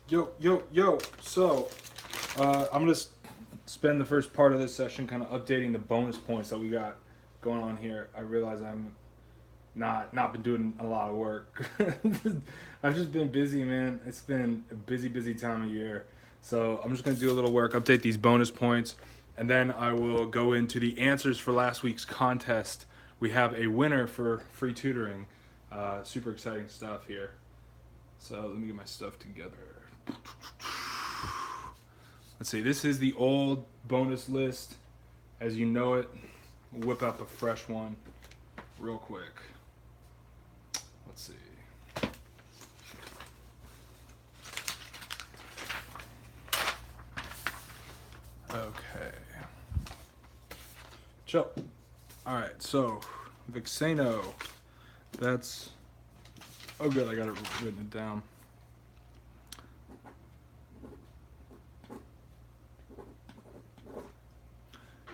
Yo. So, I'm gonna spend the first part of this session kind of updating the bonus points that we got going on here. I realize I'm not been doing a lot of work. I've just been busy, man. It's been a busy time of year. So I'm just gonna do a little work, update these bonus points, and then I will go into the answers for last week's contest. We have a winner for free tutoring. Super exciting stuff here. So let me get my stuff together. Let's see, this is the old bonus list as you know it. We'll whip up a fresh one real quick. Let's see. Okay. Chill. Alright, so Vixeno. That's. Oh, good, I got it written it down.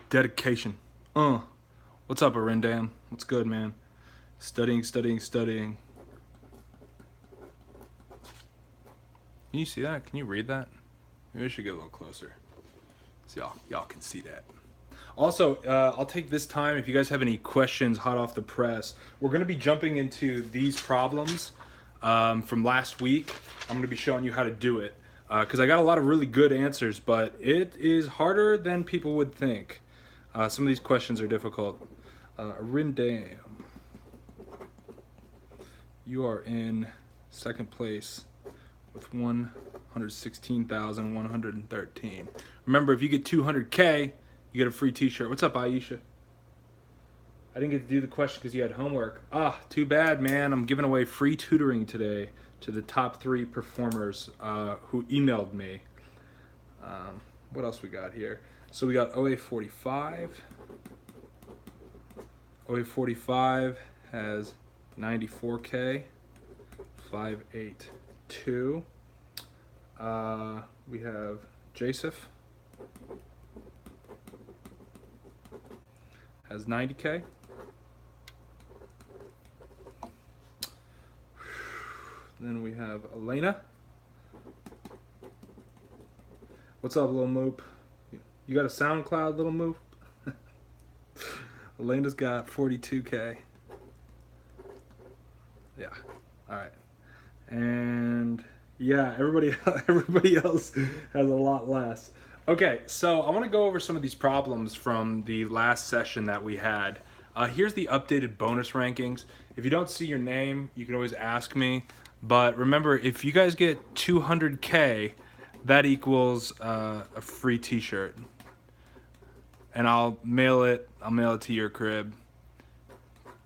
Dedication. What's up, Arindam? What's good, man? Studying. Can you see that? Can you read that? Maybe I should get a little closer so y'all can see that. Also, I'll take this time if you guys have any questions hot off the press. We're going to be jumping into these problems from last week. I'm going to be showing you how to do it because I got a lot of really good answers, but it is harder than people would think. Some of these questions are difficult. Rindam, you are in second place with 116,113. Remember, if you get 200K, you get a free t-shirt. What's up, Aisha? I didn't get to do the question because you had homework. Too bad, man. I'm giving away free tutoring today to the top 3 performers who emailed me. What else we got here? So we got OA45. OA45 has 94K, 582. We have Joseph. Has 90K. Then we have Elena. What's up, little Moop? You got a SoundCloud, little Moop? Elena's got 42K. Yeah. All right. And yeah, everybody else has a lot less. Okay, so I want to go over some of these problems from the last session that we had. Here's the updated bonus rankings. If you don't see your name, you can always ask me. But remember, if you guys get 200K, that equals a free t-shirt. And I'll mail it to your crib.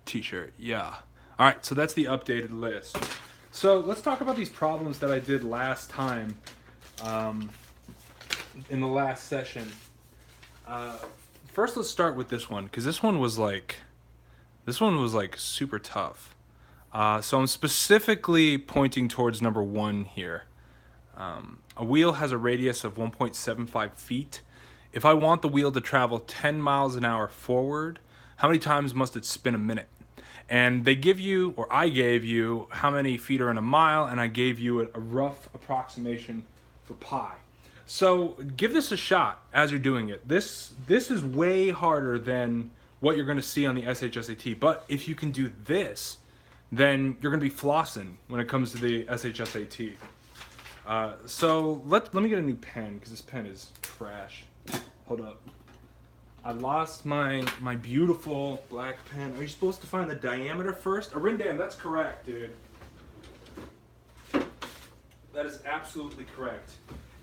T-shirt, yeah. All right, so that's the updated list. So let's talk about these problems that I did last time. In the last session. First, let's start with this one because this one was like super tough. So I'm specifically pointing towards number 1 here. A wheel has a radius of 1.75 feet. If I want the wheel to travel 10 miles an hour forward, how many times must it spin a minute? And they give you, or I gave you, how many feet are in a mile, and I gave you a rough approximation for pi. So give this a shot as you're doing it. This is way harder than what you're going to see on the SHSAT. But if you can do this, then you're going to be flossing when it comes to the SHSAT. So let me get a new pen because this pen is trash. Hold up. I lost my beautiful black pen. Are you supposed to find the diameter first? Arindam, that's correct, dude. That is absolutely correct.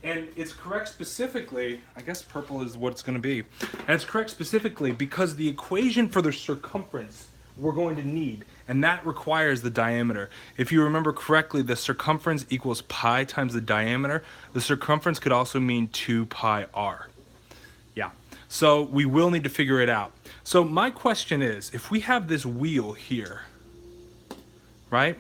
And it's correct specifically, I guess purple is what it's going to be. And it's correct specifically because the equation for the circumference we're going to need, and that requires the diameter. If you remember correctly, the circumference equals pi times the diameter. The circumference could also mean 2 pi r. Yeah, so we will need to figure it out. So my question is, if we have this wheel here, right?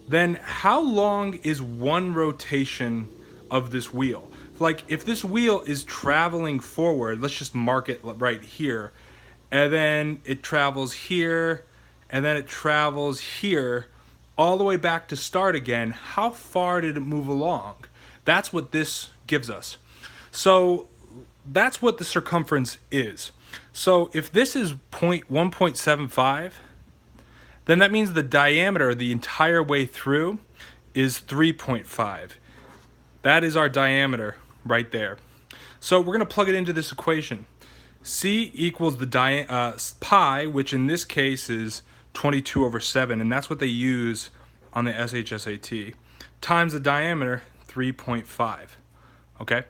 Then how long is one rotation of this wheel? Like if this wheel is traveling forward, let's just mark it right here, and then it travels here, and then it travels here, all the way back to start again, how far did it move along? That's what this gives us. So that's what the circumference is. So if this is 1.75, then that means the diameter the entire way through is 3.5. That is our diameter right there. So we're going to plug it into this equation. C equals the pi, which in this case is 22 over 7, and that's what they use on the SHSAT, times the diameter, 3.5. Okay?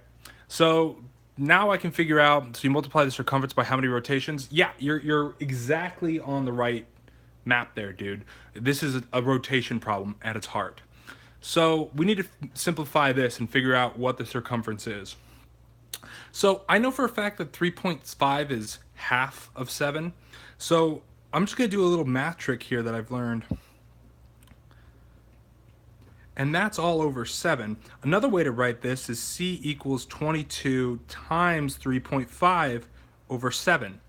So now I can figure out, so you multiply the circumference by how many rotations? Yeah, you're exactly on the right map there, dude. This is a rotation problem at its heart. So we need to simplify this and figure out what the circumference is. So I know for a fact that 3.5 is half of 7. So I'm just going to do a little math trick here that I've learned. And that's all over 7. Another way to write this is C equals 22 times 3.5 over 7.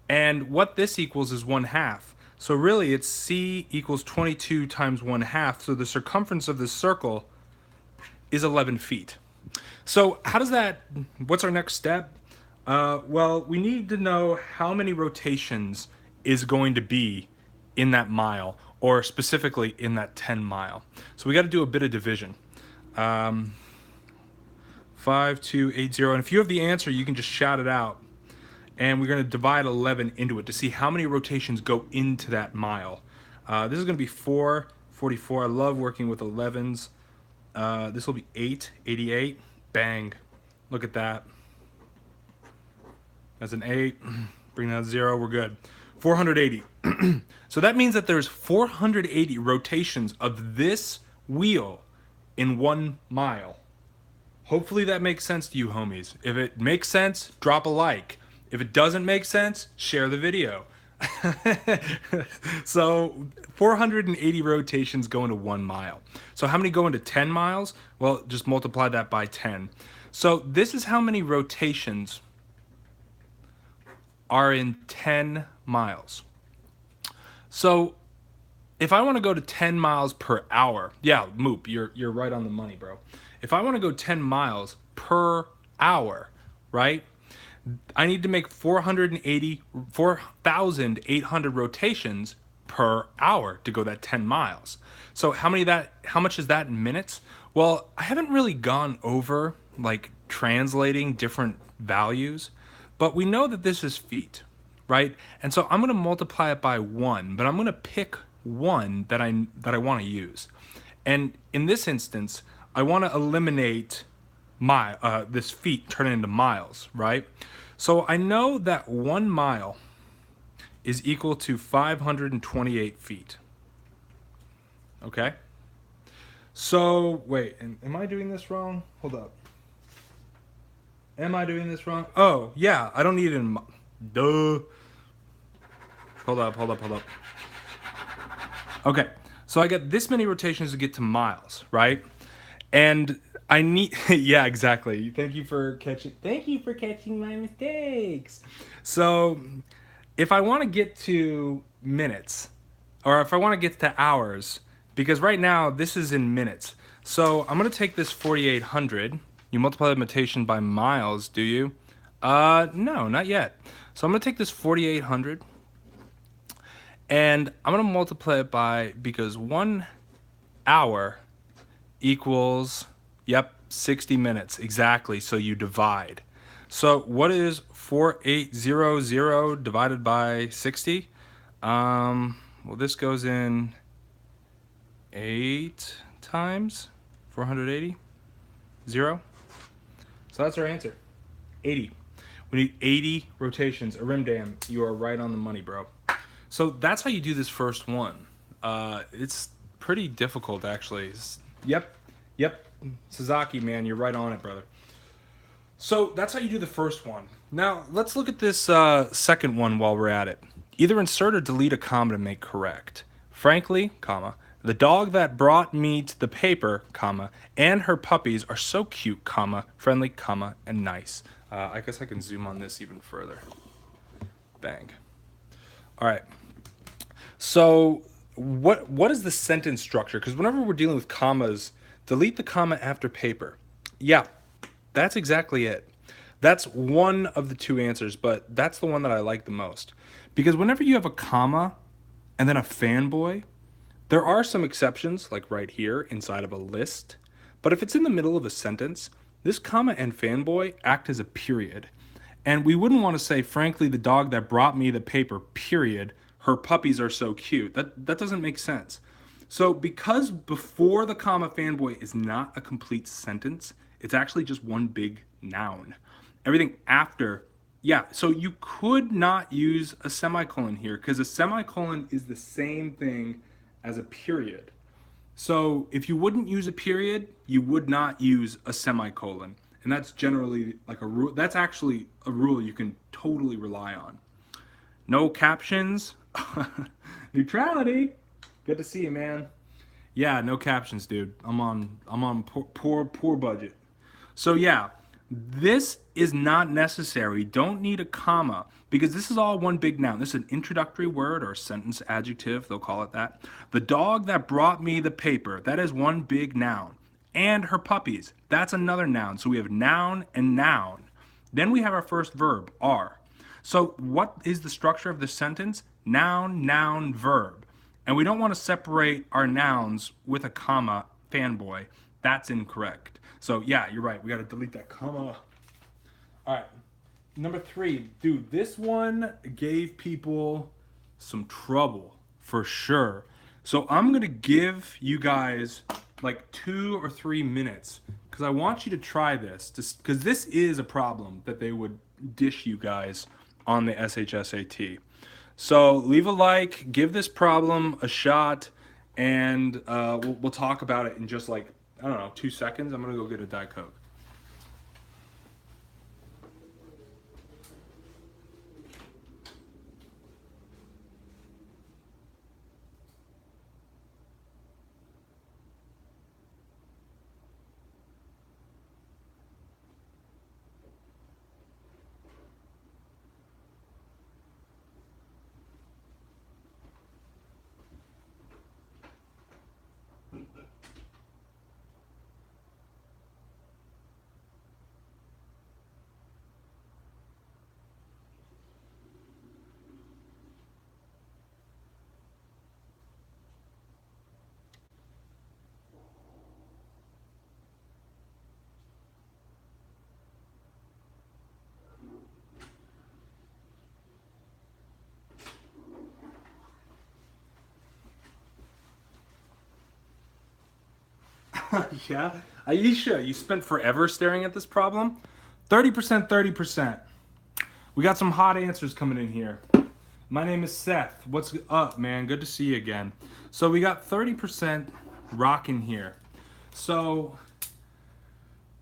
And what this equals is 1/2. So really it's C equals 22 times 1/2. So the circumference of this circle is 11 feet. So how does that, what's our next step? Well, we need to know how many rotations is going to be in that mile, or specifically in that 10 mile. So we got to do a bit of division. 5280, and if you have the answer, you can just shout it out. And we're going to divide 11 into it to see how many rotations go into that mile. This is going to be 444. I love working with 11s. This will be 888. Bang. Look at that. That's an 8. Bring that 0. We're good. 480. So that means that there's 480 rotations of this wheel in 1 mile. Hopefully that makes sense to you, homies. If it makes sense, drop a like. If it doesn't make sense, share the video. So 480 rotations go into 1 mile. So how many go into 10 miles? Well, just multiply that by 10. So this is how many rotations are in 10 miles. So if I want to go to 10 miles per hour, yeah, Moop, you're right on the money, bro. If I want to go 10 miles per hour, right? I need to make 4,800 rotations per hour to go that 10 miles. So how much is that in minutes? Well, I haven't really gone over like translating different values, but we know that this is feet, right? And so I'm going to multiply it by 1, but I'm going to pick one that I want to use. And in this instance, I want to eliminate this feet, turn it into miles, right? So I know that 1 mile is equal to 528 feet. Okay? So, wait, am I doing this wrong? Hold up. Am I doing this wrong? Oh, yeah, I don't need it in... Duh. Hold up. Okay, so I get this many rotations to get to miles, right? And I need... yeah, exactly. Thank you for catching my mistakes. So, if I want to get to minutes, or if I want to get to hours, because right now this is in minutes. So I'm going to take this 4,800. You multiply the rotation by miles, do you? No, not yet. So I'm going to take this 4,800 and I'm going to multiply it by, because 1 hour equals, yep, 60 minutes. Exactly. So you divide. So what is 4,800 divided by 60? Well, this goes in 8 times 480. 0. So that's our answer. 80. We need 80 rotations. Arimdam, you are right on the money, bro. So that's how you do this first one. It's pretty difficult, actually. Yep. Sasaki, man, you're right on it, brother. So that's how you do the first one. Now, let's look at this second one while we're at it. Either insert or delete a comma to make correct. Frankly, comma, the dog that brought me to the paper, comma, and her puppies are so cute, comma, friendly, comma, and nice. I guess I can zoom on this even further. Bang. All right. So what is the sentence structure? Because whenever we're dealing with commas, delete the comma after paper. Yeah, that's exactly it. That's one of the two answers, but that's the one that I like the most. Because whenever you have a comma and then a fanboy, there are some exceptions, like right here inside of a list. But if it's in the middle of a sentence, this comma and fanboy act as a period. And we wouldn't want to say, frankly, the dog that brought me the paper, period, her puppies are so cute. That doesn't make sense. So because before the comma fanboy is not a complete sentence, it's actually just one big noun. Everything after, yeah, so you could not use a semicolon here because a semicolon is the same thing as a period. So if you wouldn't use a period, you would not use a semicolon. And that's generally like a rule. That's actually a rule you can totally rely on. No captions. Neutrality. Good to see you, man. Yeah, no captions, dude. I'm on poor budget. So yeah, this is not necessary. Don't need a comma because this is all one big noun. This is an introductory word or a sentence adjective, they'll call it that. The dog that brought me the paper, that is one big noun. And her puppies, that's another noun. So we have noun and noun. Then we have our first verb, are. So what is the structure of the sentence? Noun, noun, verb. And we don't want to separate our nouns with a comma, fanboy. That's incorrect. So yeah, you're right. We got to delete that comma. All right. Number 3, dude, this one gave people some trouble for sure. So I'm going to give you guys like 2 or 3 minutes because I want you to try this because this is a problem that they would dish you guys on the SHSAT. So leave a like, give this problem a shot, and we'll talk about it in just like, I don't know, 2 seconds. I'm going to go get a Diet Coke. Yeah. Aisha, you spent forever staring at this problem? 30%, 30%. We got some hot answers coming in here. My name is Seth. What's up, man? Good to see you again. So we got 30% rocking here. So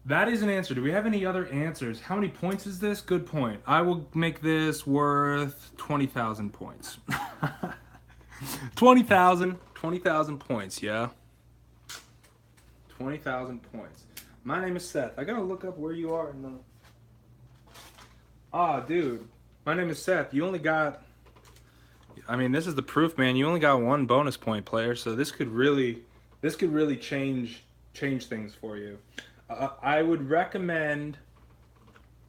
that is an answer. Do we have any other answers? How many points is this? Good point. I will make this worth 20,000 points. 20,000 points, yeah? 20,000 points. My name is Seth. I gotta look up where you are in the... Ah, dude. My name is Seth. You only got... I mean, this is the proof, man. You only got 1 bonus point, player. So this could really change things for you. I would recommend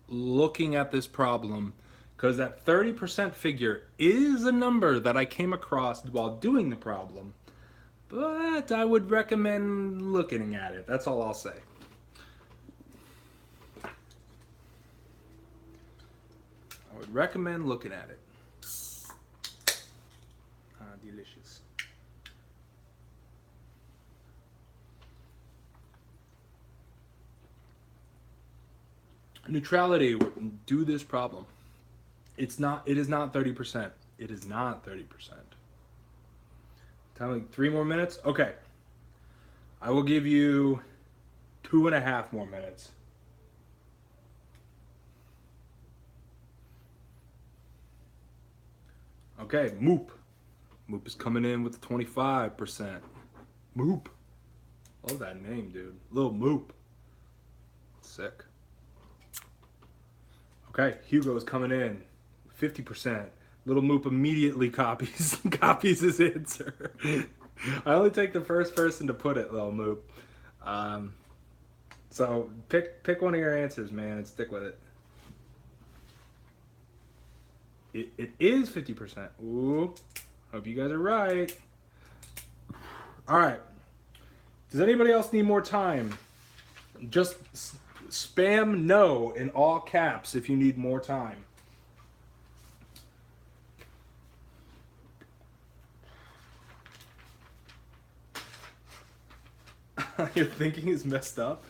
looking at this problem because that 30% figure is a number that I came across while doing the problem. But I would recommend looking at it. That's all I'll say. I would recommend looking at it. Delicious. Neutrality, do this problem. It is not 30%. It is not 30%. Time like 3 more minutes? Okay. I will give you 2.5 more minutes. Okay, Moop. Moop is coming in with 25%. Moop. Love that name, dude. Little Moop. Sick. Okay, Hugo is coming in. 50%. Little Moop immediately copies his answer. I only take the first person to put it, Little Moop. So pick one of your answers, man, and stick with it. It is 50%. Ooh, hope you guys are right. All right. Does anybody else need more time? Just spam no in all caps if you need more time. Your thinking is messed up?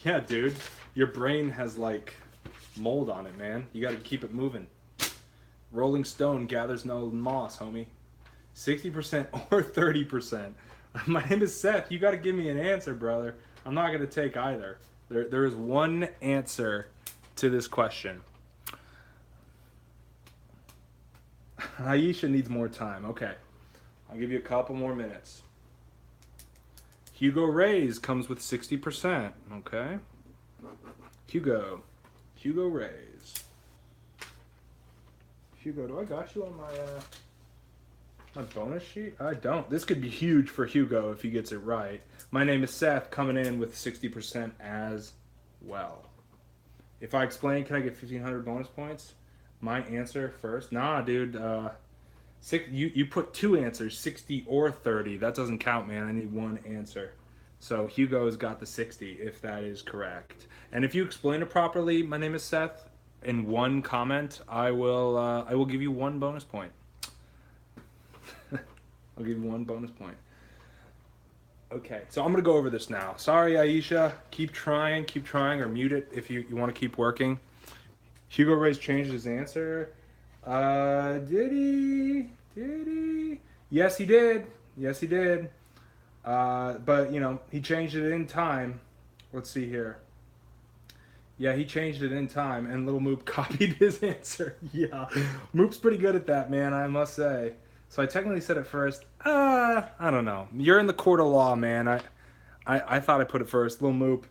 Yeah, dude. Your brain has like mold on it, man. You gotta keep it moving. Rolling Stone gathers no moss, homie. 60% or 30%. My name is Seth. You gotta give me an answer, brother. I'm not gonna take either. There is one answer to this question. Aisha needs more time. Okay. I'll give you a couple more minutes. Hugo Ray's comes with 60%. Okay. Hugo Ray's. Hugo, do I got you on my bonus sheet? I don't. This could be huge for Hugo if he gets it right. My name is Seth, coming in with 60% as well. If I explain, can I get 1,500 bonus points? My answer first? Nah, dude. You put two answers, 60 or 30. That doesn't count, man. I need one answer. So Hugo's got the 60, if that is correct. And if you explain it properly, my name is Seth, in one comment, I will give you one bonus point. I'll give you one bonus point. Okay, so I'm going to go over this now. Sorry, Aisha. Keep trying, or mute it if you want to keep working. Hugo Ray's changed his answer. Did he? Yes, he did. But, you know, he changed it in time. Let's see here. Yeah, he changed it in time, and Little Moop copied his answer. Yeah, Moop's pretty good at that, man, I must say. So I technically said it first. I don't know. You're in the court of law, man. I thought I put it first. Little Moop.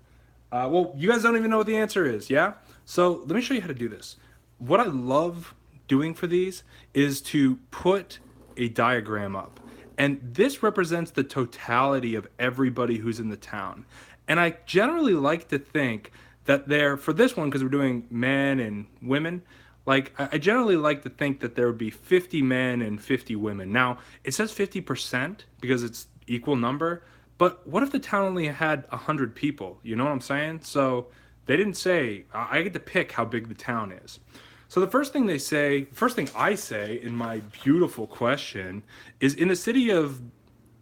Well, you guys don't even know what the answer is, yeah? So let me show you how to do this. What I love doing for these is to put a diagram up. And this represents the totality of everybody who's in the town. And I generally like to think that for this one, because we're doing men and women, like I generally like to think that there would be 50 men and 50 women. Now, it says 50% because it's equal number, but what if the town only had 100 people? You know what I'm saying? So they didn't say, I get to pick how big the town is. So the first thing I say in my beautiful question is in the city of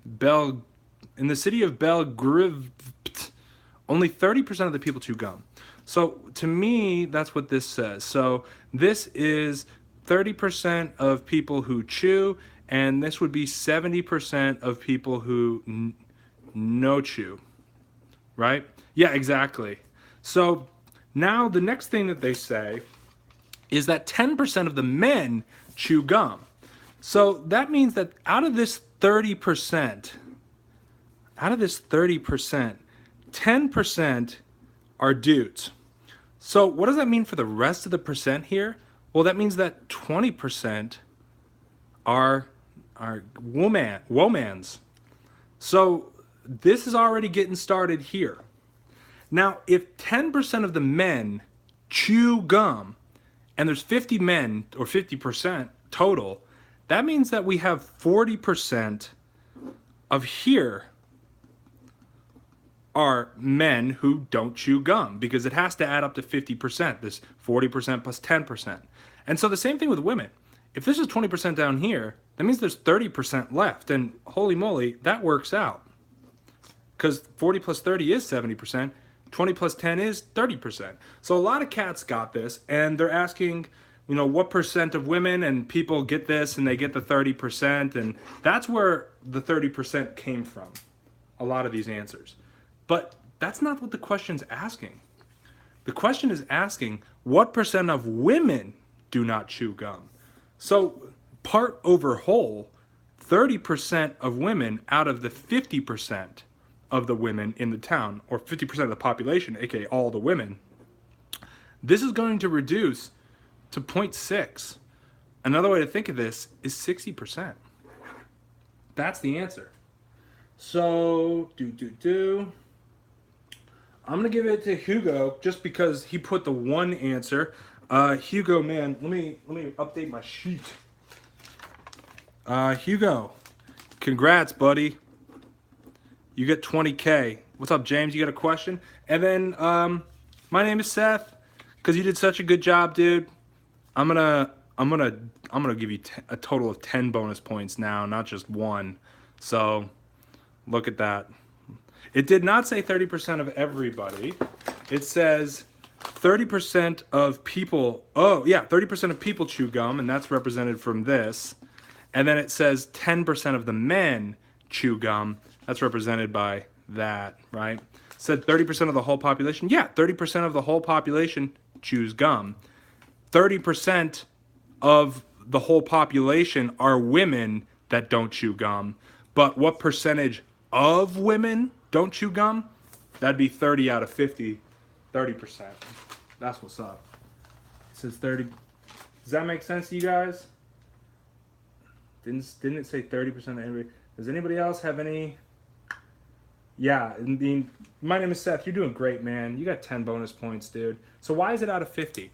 Belgriv, only 30% of the people chew gum. So to me, that's what this says. So this is 30% of people who chew, and this would be 70% of people who no chew, right? Yeah, exactly. So now the next thing that they say is that 10% of the men chew gum. So that means that out of this 30%, 10% are dudes. So what does that mean for the rest of the percent here? Well, that means that 20% are womans. So this is already getting started here. Now, if 10% of the men chew gum, and there's 50 men, or 50% total, that means that we have 40% of here are men who don't chew gum, because it has to add up to 50%, this 40% plus 10%. And so the same thing with women. If this is 20% down here, that means there's 30% left, and holy moly, that works out. Because 40 plus 30 is 70%, 20 plus 10 is 30%. So a lot of cats got this, and they're asking, you know, what percent of women and people get this, and they get the 30%, and that's where the 30% came from, a lot of these answers. But that's not what the question's asking. The question is asking, what percent of women do not chew gum? So part over whole, 30% of women out of the 50% of the women in the town, or 50% of the population, aka all the women, this is going to reduce to 0.6. Another way to think of this is 60%. That's the answer. So, I'm gonna give it to Hugo just because he put the one answer. Hugo, man, let me update my sheet. Hugo, congrats, buddy. You get 20K. What's up, James? You got a question? And then, my name is Seth. Because you did such a good job, dude. I'm gonna give you a total of 10 bonus points now, not just one. So, look at that. It did not say 30% of everybody. It says 30% of people. Oh, yeah, 30% of people chew gum, and that's represented from this. And then it says 10% of the men chew gum. That's represented by that, right? It said 30% of the whole population. Yeah, 30% of the whole population chews gum. 30% of the whole population are women that don't chew gum. But what percentage of women don't chew gum? That'd be 30 out of 50, 30%. That's what's up. It says 30. Does that make sense to you guys? Didn't it say 30% of everybody? Does anybody else have any? Yeah, I mean, my name is Seth. You're doing great, man. You got 10 bonus points, dude. So why is it out of 50?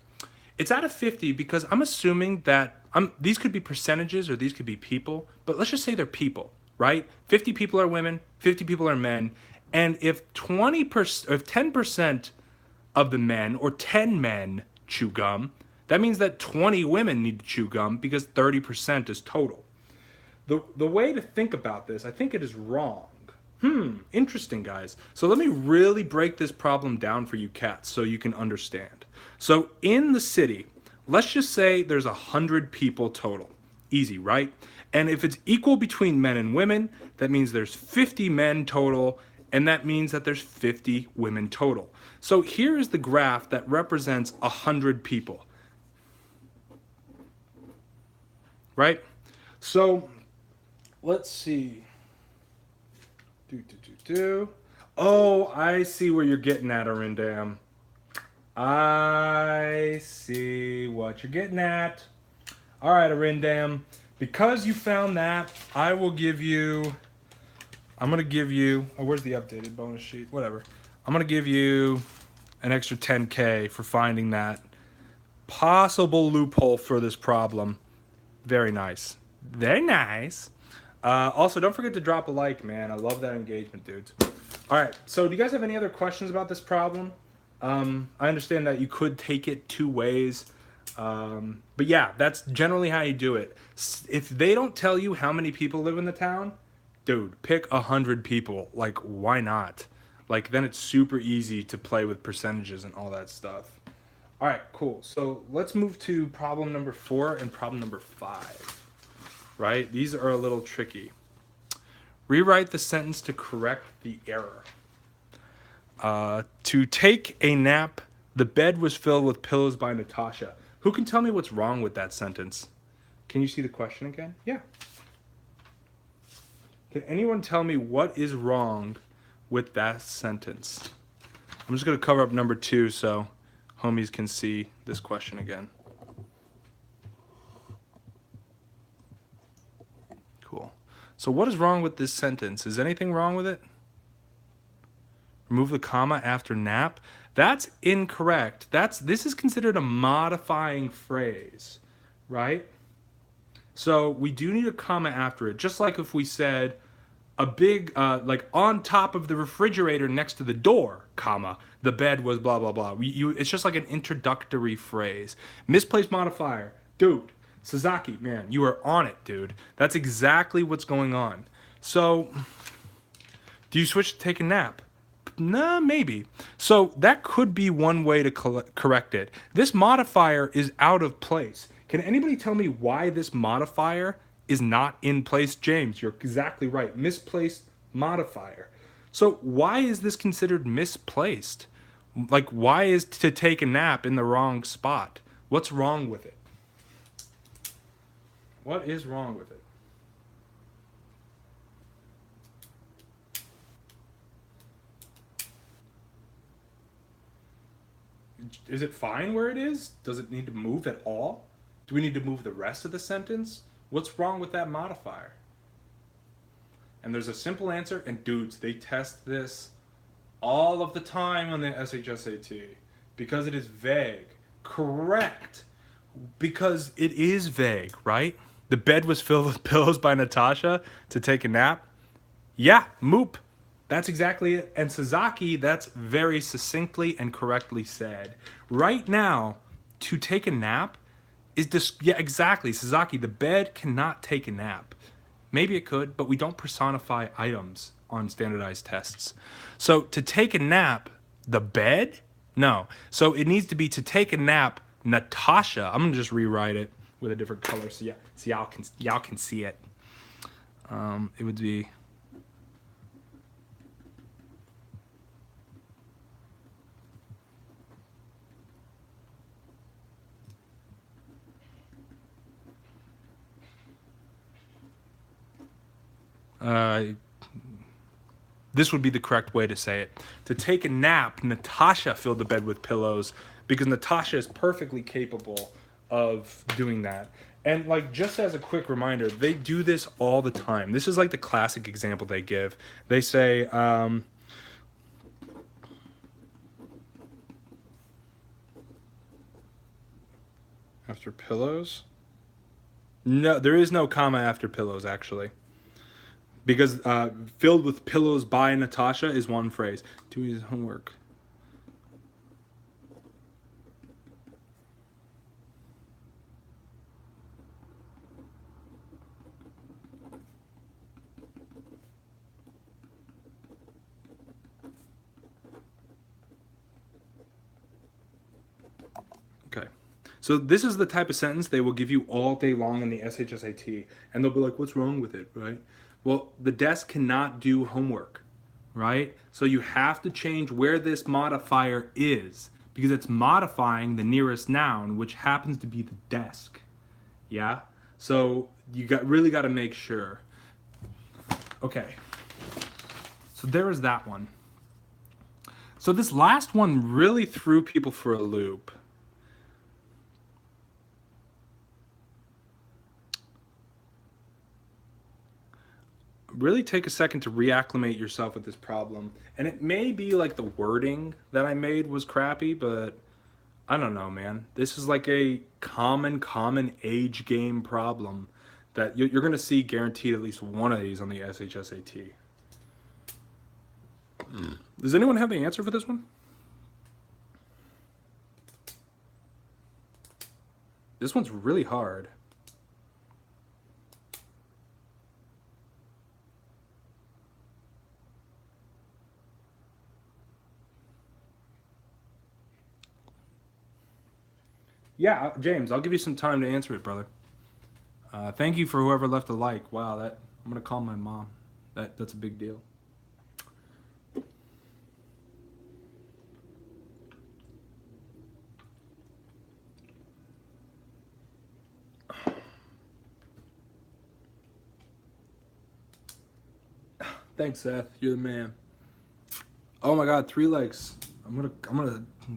It's out of 50 because I'm assuming that these could be percentages or these could be people, but let's just say they're people, right? 50 people are women, 50 people are men, and if 20%, if 10% of the men or 10 men chew gum, that means that 20 women need to chew gum because 30% is total. The way to think about this, I think it is wrong. Interesting, guys. So let me really break this problem down for you cats so you can understand. So in the city, let's just say there's 100 people total. Easy, right? And if it's equal between men and women, that means there's 50 men total, and that means that there's 50 women total. So here is the graph that represents 100 people. Right? So let's see. Oh, I see where you're getting at, Arindam. I see what you're getting at. All right, Arindam. Because you found that, I'm going to give you, oh, where's the updated bonus sheet? Whatever. I'm going to give you an extra 10K for finding that possible loophole for this problem. Very nice. Very nice. Also, don't forget to drop a like, man. I love that engagement, dudes. All right, so do you guys have any other questions about this problem? I understand that you could take it two ways. But yeah, that's generally how you do it. If they don't tell you how many people live in the town, dude, pick 100 people. Like, why not? Like, then it's super easy to play with percentages and all that stuff. All right, cool. So let's move to problem number 4 and problem number 5. Right? These are a little tricky. Rewrite the sentence to correct the error. To take a nap, the bed was filled with pillows by Natasha. Who can tell me what's wrong with that sentence? Can you see the question again? Yeah. Can anyone tell me what is wrong with that sentence? I'm just going to cover up number 2 so homies can see this question again. Cool. So what is wrong with this sentence? Is anything wrong with it? Remove the comma after nap. That's incorrect. This is considered a modifying phrase, right? So we do need a comma after it. Just like if we said a big, like on top of the refrigerator next to the door, comma, the bed was blah, blah, blah. It's just like an introductory phrase. Misplaced modifier. Dude, Sasaki, man, you are on it, dude. That's exactly what's going on. So, do you switch to take a nap? Nah, maybe. So that could be one way to correct it. This modifier is out of place. Can anybody tell me why this modifier is not in place? James, you're exactly right. Misplaced modifier. So why is this considered misplaced? Like, why is to take a nap in the wrong spot? What's wrong with it? What is wrong with it? Is it fine where it is? Does it need to move at all? Do we need to move the rest of the sentence? What's wrong with that modifier? And there's a simple answer, and dudes, they test this all of the time on the SHSAT because it is vague. Correct. Because it is vague, right? The bed was filled with pillows by Natasha to take a nap. Yeah, moop. That's exactly it. And Sasaki, that's very succinctly and correctly said. Right now, to take a nap is yeah, exactly. Sasaki, the bed cannot take a nap. Maybe it could, but we don't personify items on standardized tests. So to take a nap, the bed? No. So it needs to be to take a nap, Natasha. I'm gonna just rewrite it with a different color so yeah, so y'all can see it. It would be this would be the correct way to say it. To take a nap, Natasha filled the bed with pillows because Natasha is perfectly capable of doing that. And like just as a quick reminder, they do this all the time. This is like the classic example they give. They say, after pillows? No, there is no comma after pillows actually. Because filled with pillows by Natasha is one phrase. Doing his homework. Okay. So this is the type of sentence they will give you all day long in the SHSAT. And they'll be like, what's wrong with it, right? Well, the desk cannot do homework, right? So you have to change where this modifier is because it's modifying the nearest noun, which happens to be the desk. Yeah? So you really got to make sure. Okay. So there is that one. So this last one really threw people for a loop. Really take a second to reacclimate yourself with this problem. And it may be like the wording that I made was crappy, but I don't know, man. This is like a common age game problem that you're going to see guaranteed at least one of these on the SHSAT. Does anyone have the answer for this one? This one's really hard. Yeah, James, I'll give you some time to answer it, brother. Thank you for whoever left a like. Wow, I'm gonna call my mom. That's a big deal. Thanks, Seth. You're the man. Oh my God, 3 likes. I'm gonna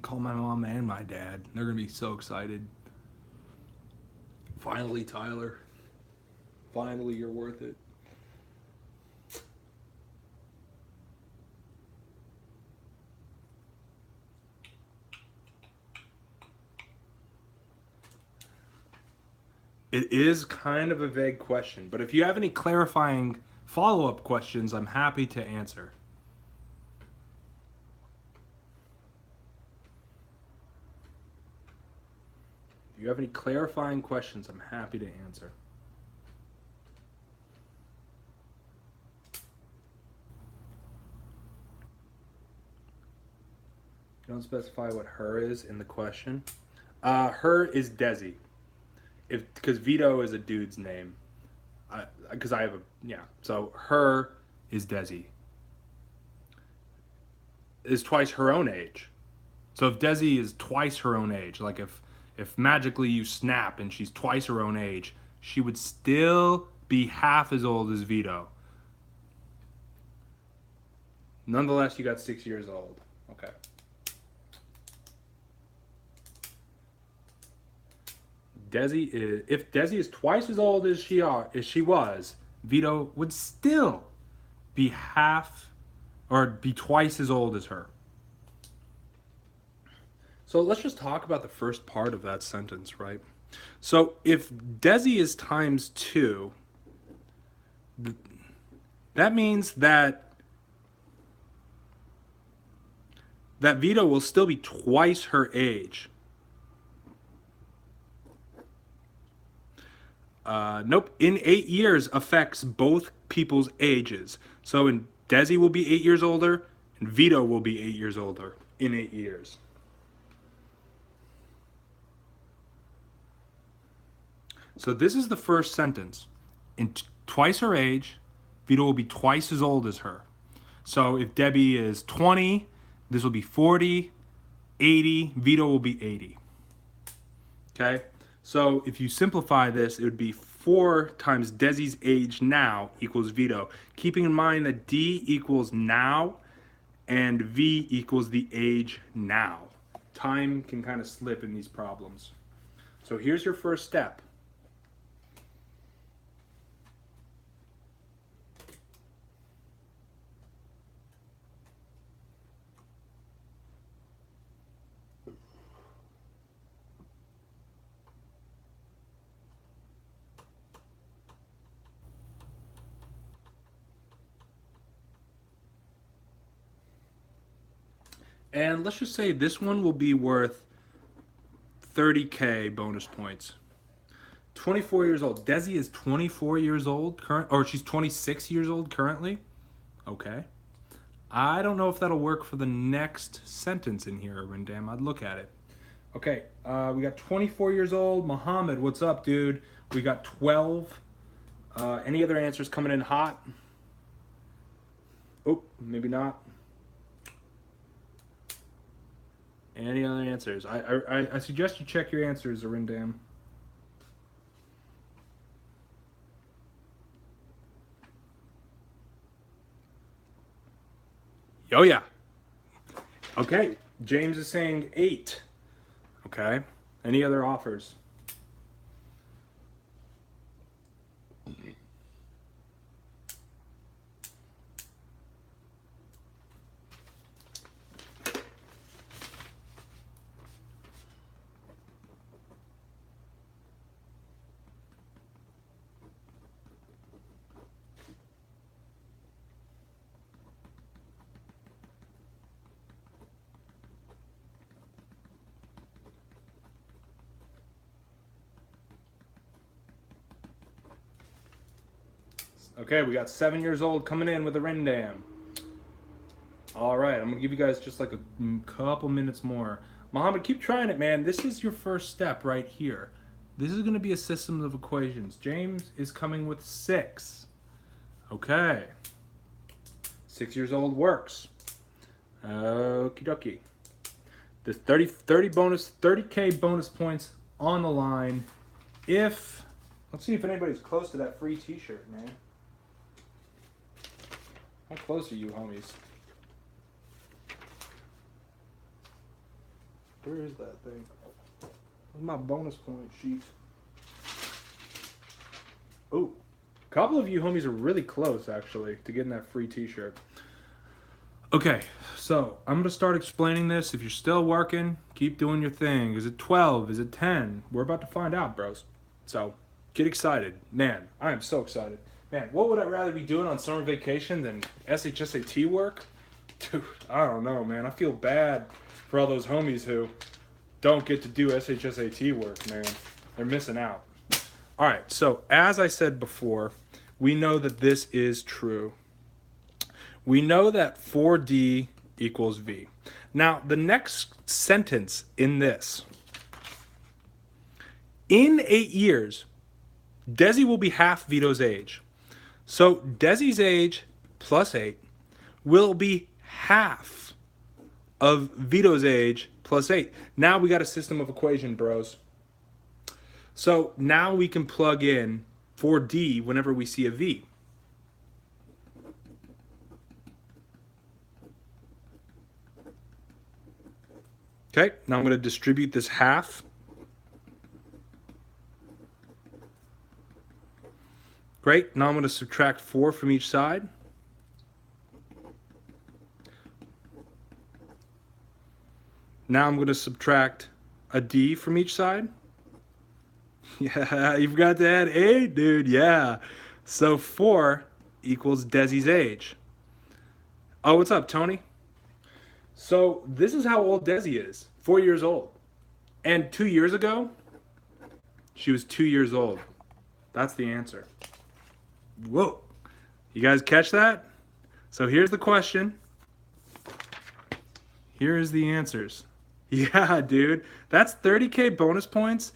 call my mom and my dad. They're gonna be so excited. Finally, Tyler. Finally, you're worth it. It is kind of a vague question, but if you have any clarifying follow-up questions, I'm happy to answer. If you have any clarifying questions, I'm happy to answer. You don't specify what her is in the question. Her is Desi. Because Vito is a dude's name. Because I have a, yeah. So her is Desi. Is twice her own age. So if Desi is twice her own age, like if magically you snap and she's twice her own age, she would still be half as old as Vito. Nonetheless, you got 6 years old. Okay. if Desi is twice as old as she was, Vito would still be half or be twice as old as her. So let's just talk about the first part of that sentence, right? So if Desi is times 2, that means that Vito will still be twice her age. Nope. In 8 years affects both people's ages. So Desi will be 8 years older, and Vito will be 8 years older in 8 years. So this is the first sentence. In twice her age, Vito will be twice as old as her. So if Debbie is 20, this will be 40, 80, Vito will be 80. Okay? So if you simplify this, it would be 4 times Desi's age now equals Vito. Keeping in mind that D equals now and V equals the age now. Time can kind of slip in these problems. So here's your first step. And let's just say this one will be worth 30K bonus points. 24 years old. Desi is 24 years old or she's 26 years old currently. Okay. I don't know if that'll work for the next sentence in here, Rindam. I'd look at it. Okay, we got 24 years old. Muhammad, what's up, dude? We got 12. Any other answers coming in hot? Oh, maybe not. Any other answers? I suggest you check your answers, Arindam. Oh, yeah. Okay, James is saying 8. Okay, any other offers? Okay, we got 7 years old coming in with a Rendam. All right, I'm gonna give you guys just like a couple minutes more. Mohammed, keep trying it, man. This is your first step right here. This is gonna be a system of equations. James is coming with 6. Okay. 6 years old works. Okie dokie. There's 30K bonus points on the line. Let's see if anybody's close to that free t-shirt, man. How close are you, homies? Where is that thing? Where's my bonus point sheet? Oh, a couple of you homies are really close, actually, to getting that free t-shirt. Okay, so I'm going to start explaining this. If you're still working, keep doing your thing. Is it 12? Is it 10? We're about to find out, bros. So get excited. Man, I am so excited. Man, what would I rather be doing on summer vacation than SHSAT work? Dude, I don't know, man. I feel bad for all those homies who don't get to do SHSAT work, man. They're missing out. All right, so as I said before, we know that this is true. We know that 4D equals V. Now, the next sentence in this, in 8 years, Desi will be half Vito's age. So Desi's age plus 8 will be half of Vito's age plus 8. Now we got a system of equation, bros. So now we can plug in 4D whenever we see a V. Okay, now I'm going to distribute this half Great. Now I'm going to subtract 4 from each side. Now I'm going to subtract a D from each side. Yeah, you've got to add 8, dude. Yeah. So 4 equals Desi's age. Oh, what's up, Tony? So this is how old Desi is. 4 years old. And 2 years ago, she was 2 years old. That's the answer. Whoa. You guys catch that? So here's the question. Here's the answers. Yeah, dude. That's 30K bonus points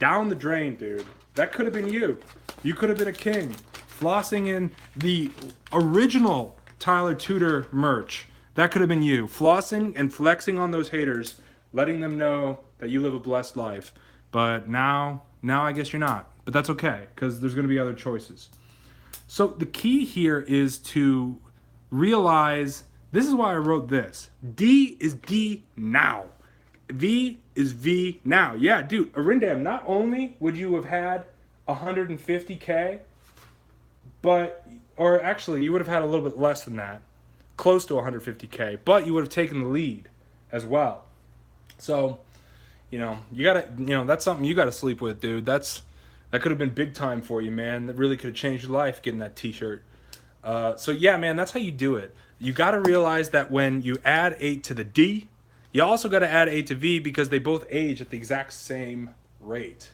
down the drain, dude. That could have been you. You could have been a king. Flossing in the original Tyler Tudor merch. That could have been you. Flossing and flexing on those haters, letting them know that you live a blessed life. But now I guess you're not. But that's okay, because there's going to be other choices. So the key here is to realize, this is why I wrote this. D is D now. V is V now. Yeah, dude, Arindam, not only would you have had 150K, or actually you would have had a little bit less than that, close to 150K, but you would have taken the lead as well. So, you gotta, that's something you gotta sleep with, dude. That could have been big time for you, man. That really could have changed your life, getting that t-shirt. So yeah, man, that's how you do it. You gotta realize that when you add 8 to the D, you also gotta add 8 to V, because they both age at the exact same rate.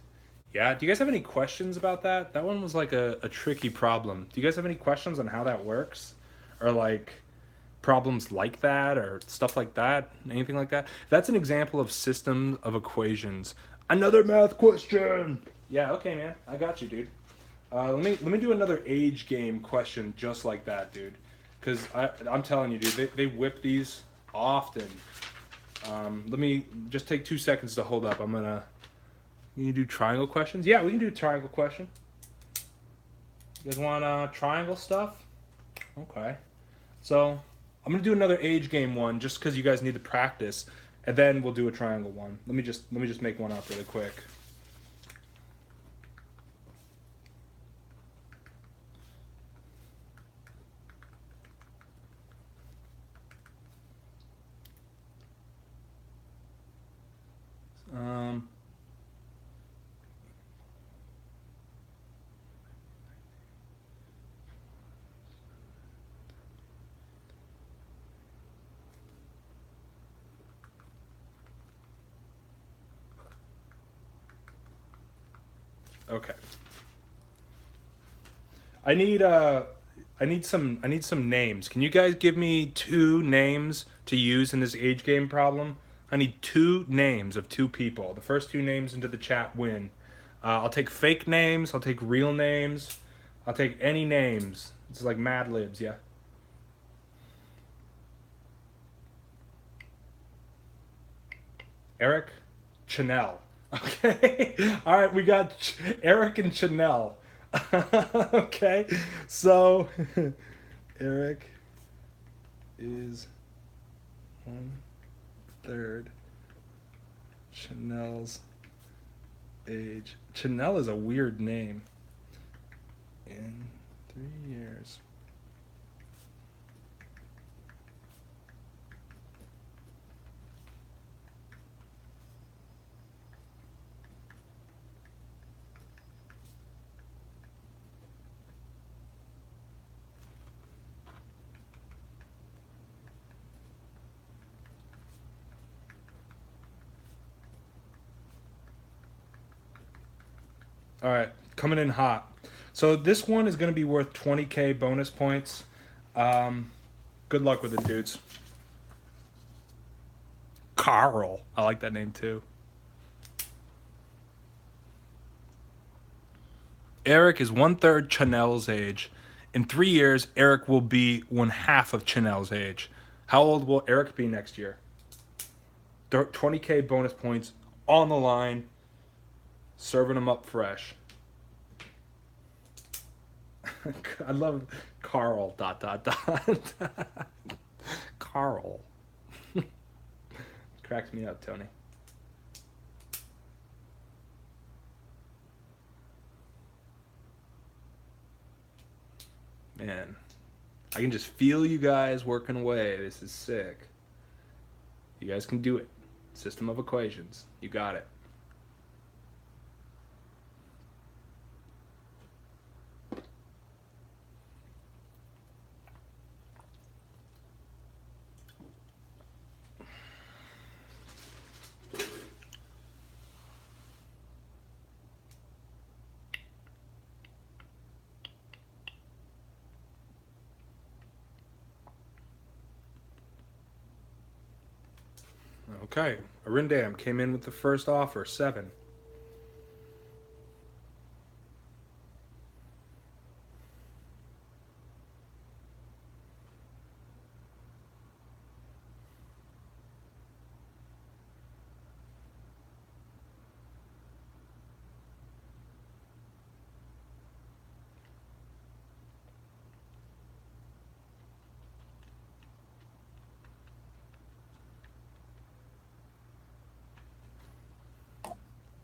Yeah, do you guys have any questions about that? That one was like a tricky problem. Do you guys have any questions on how that works? Or like problems like that, or stuff like that? Anything like that? That's an example of system of equations. Another math question! Yeah, okay, man. I got you, dude. Let me do another age game question just like that, dude. Because I'm telling you, dude, they whip these often. Let me just take 2 seconds to hold up. You can do triangle questions? Yeah, we can do a triangle question. You guys want triangle stuff? Okay. So I'm gonna do another age game one just because you guys need to practice, and then we'll do a triangle one. Let me just make one up really quick. Okay. I need some names. Can you guys give me 2 names to use in this age game problem? I need 2 names of 2 people. The first 2 names into the chat win. I'll take fake names. I'll take real names. I'll take any names. It's like Mad Libs, yeah. Eric, Chanel. Okay. All right, we got Eric and Chanel. Okay. So Eric is 1/3 Chanel's age. Chanel is a weird name. In 3 years. All right, coming in hot. So this one is going to be worth 20K bonus points. Good luck with it, dudes. Carl. I like that name too. Eric is 1/3 Chanel's age. In 3 years, Eric will be 1/2 of Chanel's age. How old will Eric be next year? 20K bonus points on the line. Serving them up fresh. I love Carl. ... Carl. Cracks me up, Tony. Man, I can just feel you guys working away. This is sick. You guys can do it. System of equations. You got it. Okay, Arindam came in with the first offer, 7.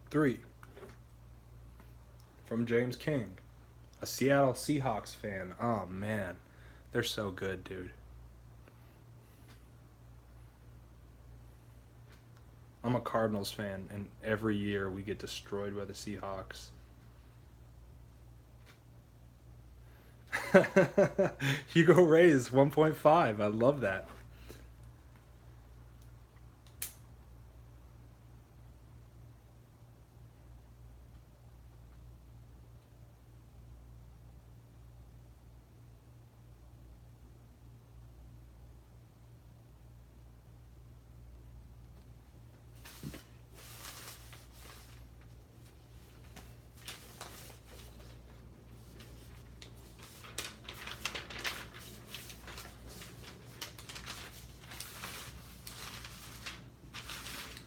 Three from James King, a Seattle Seahawks fan. Oh man, they're so good, dude. I'm a Cardinals fan, and every year we get destroyed by the Seahawks. Hugo Rays 1.5. I love that.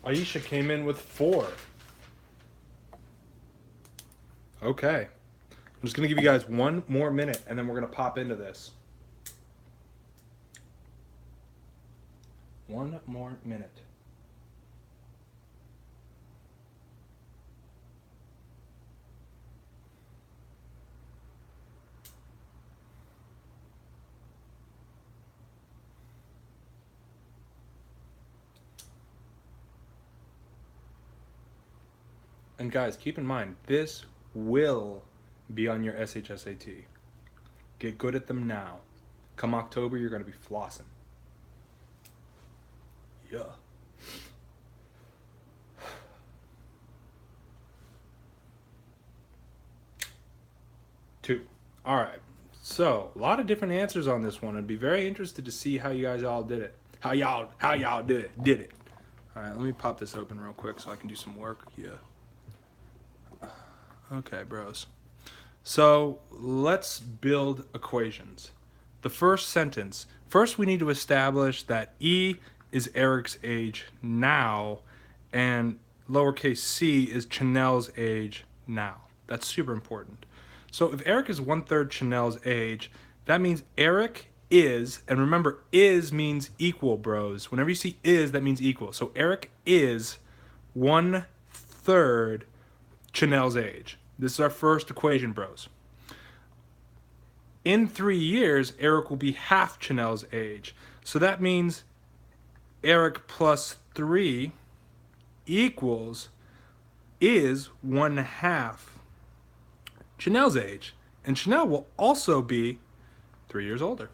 Aisha came in with 4. Okay. I'm just going to give you guys one more minute, and then we're going to pop into this. 1 more minute. And guys, keep in mind, this will be on your SHSAT. Get good at them now. Come October, you're going to be flossing. Yeah. Two. All right. So, a lot of different answers on this one. I'd be very interested to see how you guys all did it. How y'all did it. All right, let me pop this open real quick so I can do some work. Yeah. Okay, bros. So let's build equations. The first sentence. First, we need to establish that E is Eric's age now, and lowercase c is Chanel's age now. That's super important. So if Eric is 1/3 Chanel's age, that means Eric is, and remember, is means equal, bros. Whenever you see is, that means equal. So Eric is 1/3 Chanel's age. This is our first equation, bros. In 3 years, Eric will be half Chanel's age. So that means Eric plus 3 equals is 1/2 Chanel's age. And Chanel will also be 3 years older.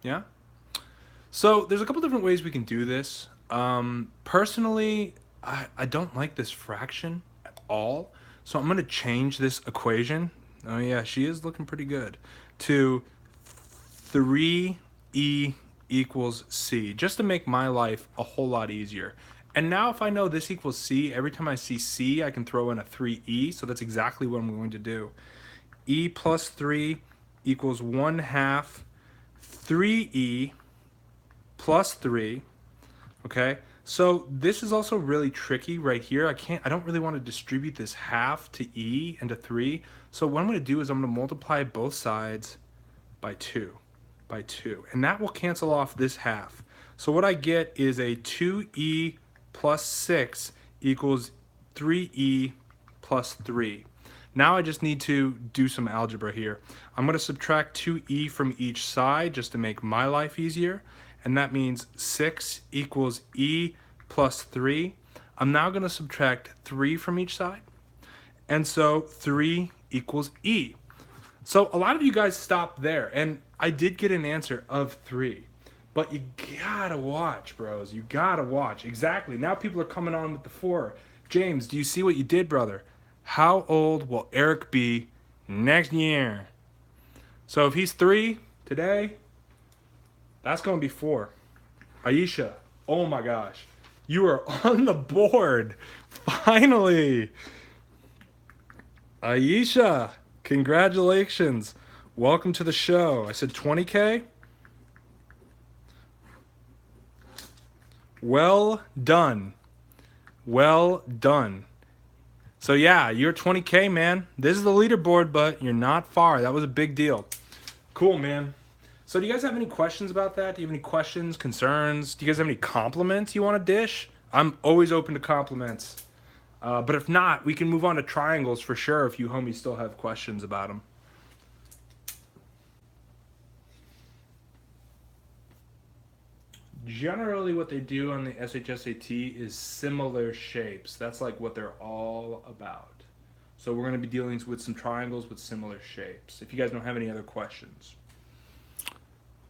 Yeah? So there's a couple different ways we can do this. Personally, I don't like this fraction at all. So I'm going to change this equation. Oh yeah, she is looking pretty good. To 3e equals c, just to make my life a whole lot easier. And now if I know this equals c, every time I see c, I can throw in a 3e, so that's exactly what I'm going to do. E plus 3 equals 1/2 3e plus 3, okay? So this is also really tricky right here. I don't really want to distribute this half to e and to 3. So what I'm going to do is I'm going to multiply both sides by 2. And that will cancel off this half. So what I get is a 2e plus 6 equals 3e plus 3. Now I just need to do some algebra here. I'm going to subtract 2e from each side just to make my life easier. And that means 6 equals e plus 3. I'm now going to subtract 3 from each side. And so 3 equals e. So a lot of you guys stopped there. And I did get an answer of 3. But you gotta watch, bros. You gotta watch. Exactly. Now people are coming on with the 4. James, do you see what you did, brother? How old will Eric be next year? So if he's 3 today, that's going to be 4. Aisha, oh my gosh. You are on the board. Finally. Aisha, congratulations. Welcome to the show. I said 20K. Well done. Well done. So yeah, you're 20K, man. This is the leaderboard, but you're not far. That was a big deal. Cool, man. So do you guys have any questions about that? Do you have any questions, concerns? Do you guys have any compliments you want to dish? I'm always open to compliments. But if not, we can move on to triangles for sure if you homies still have questions about them. Generally what they do on the SHSAT is similar shapes. That's like what they're all about. So we're going to be dealing with some triangles with similar shapes. If you guys don't have any other questions.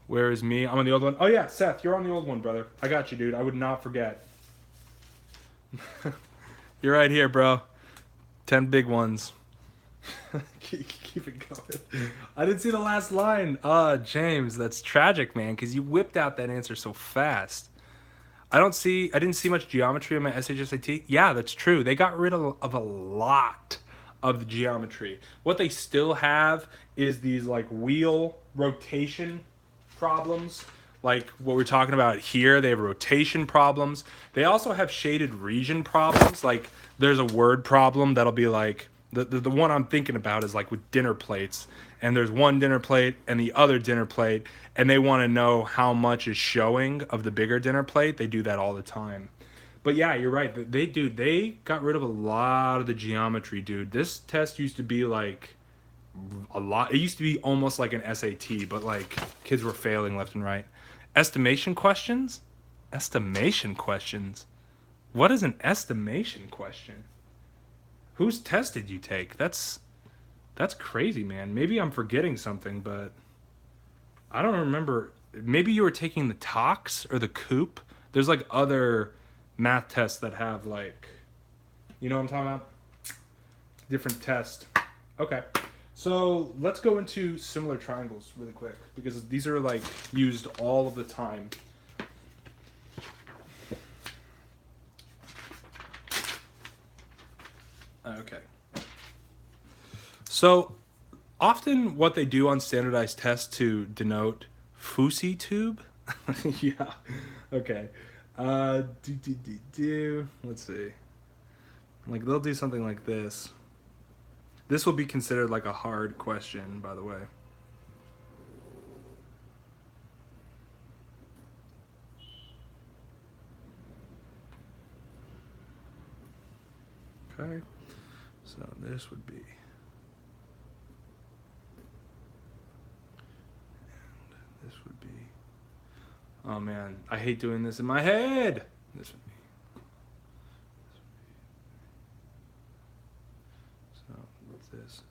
Where is me? I'm on the old one. Oh yeah, Seth, you're on the old one, brother. I got you, dude. I would not forget. You're right here, bro. 10 big ones. Keep it going. I didn't see the last line. James, that's tragic, man, because you whipped out that answer so fast. I didn't see much geometry on my SHSAT. Yeah, that's true. They got rid of a lot of the geometry. What they still have is these like wheel rotation problems. Like what we're talking about here, they have rotation problems. They also have shaded region problems. Like there's a word problem that'll be like, the one I'm thinking about is like with dinner plates. And there's one dinner plate and the other dinner plate. And they want to know how much is showing of the bigger dinner plate. They do that all the time. But yeah, you're right. They got rid of a lot of the geometry, dude. This test used to be like a lot. It used to be almost like an SAT, but like kids were failing left and right. Estimation questions? Estimation questions? What is an estimation question? Whose test did you take? That's crazy, man. Maybe I'm forgetting something, but I don't remember. Maybe you were taking the TOX or the COOP. There's like other math tests that have like, you know what I'm talking about? Different tests. Okay. So let's go into similar triangles really quick because these are like used all of the time. Okay. So often what they do on standardized tests to denote Fousey tube. Yeah. Okay. Let's see. Like they'll do something like this. This will be considered like a hard question, by the way. Okay. So this would be, and this would be, oh man, I hate doing this in my head. This would be, so what's this?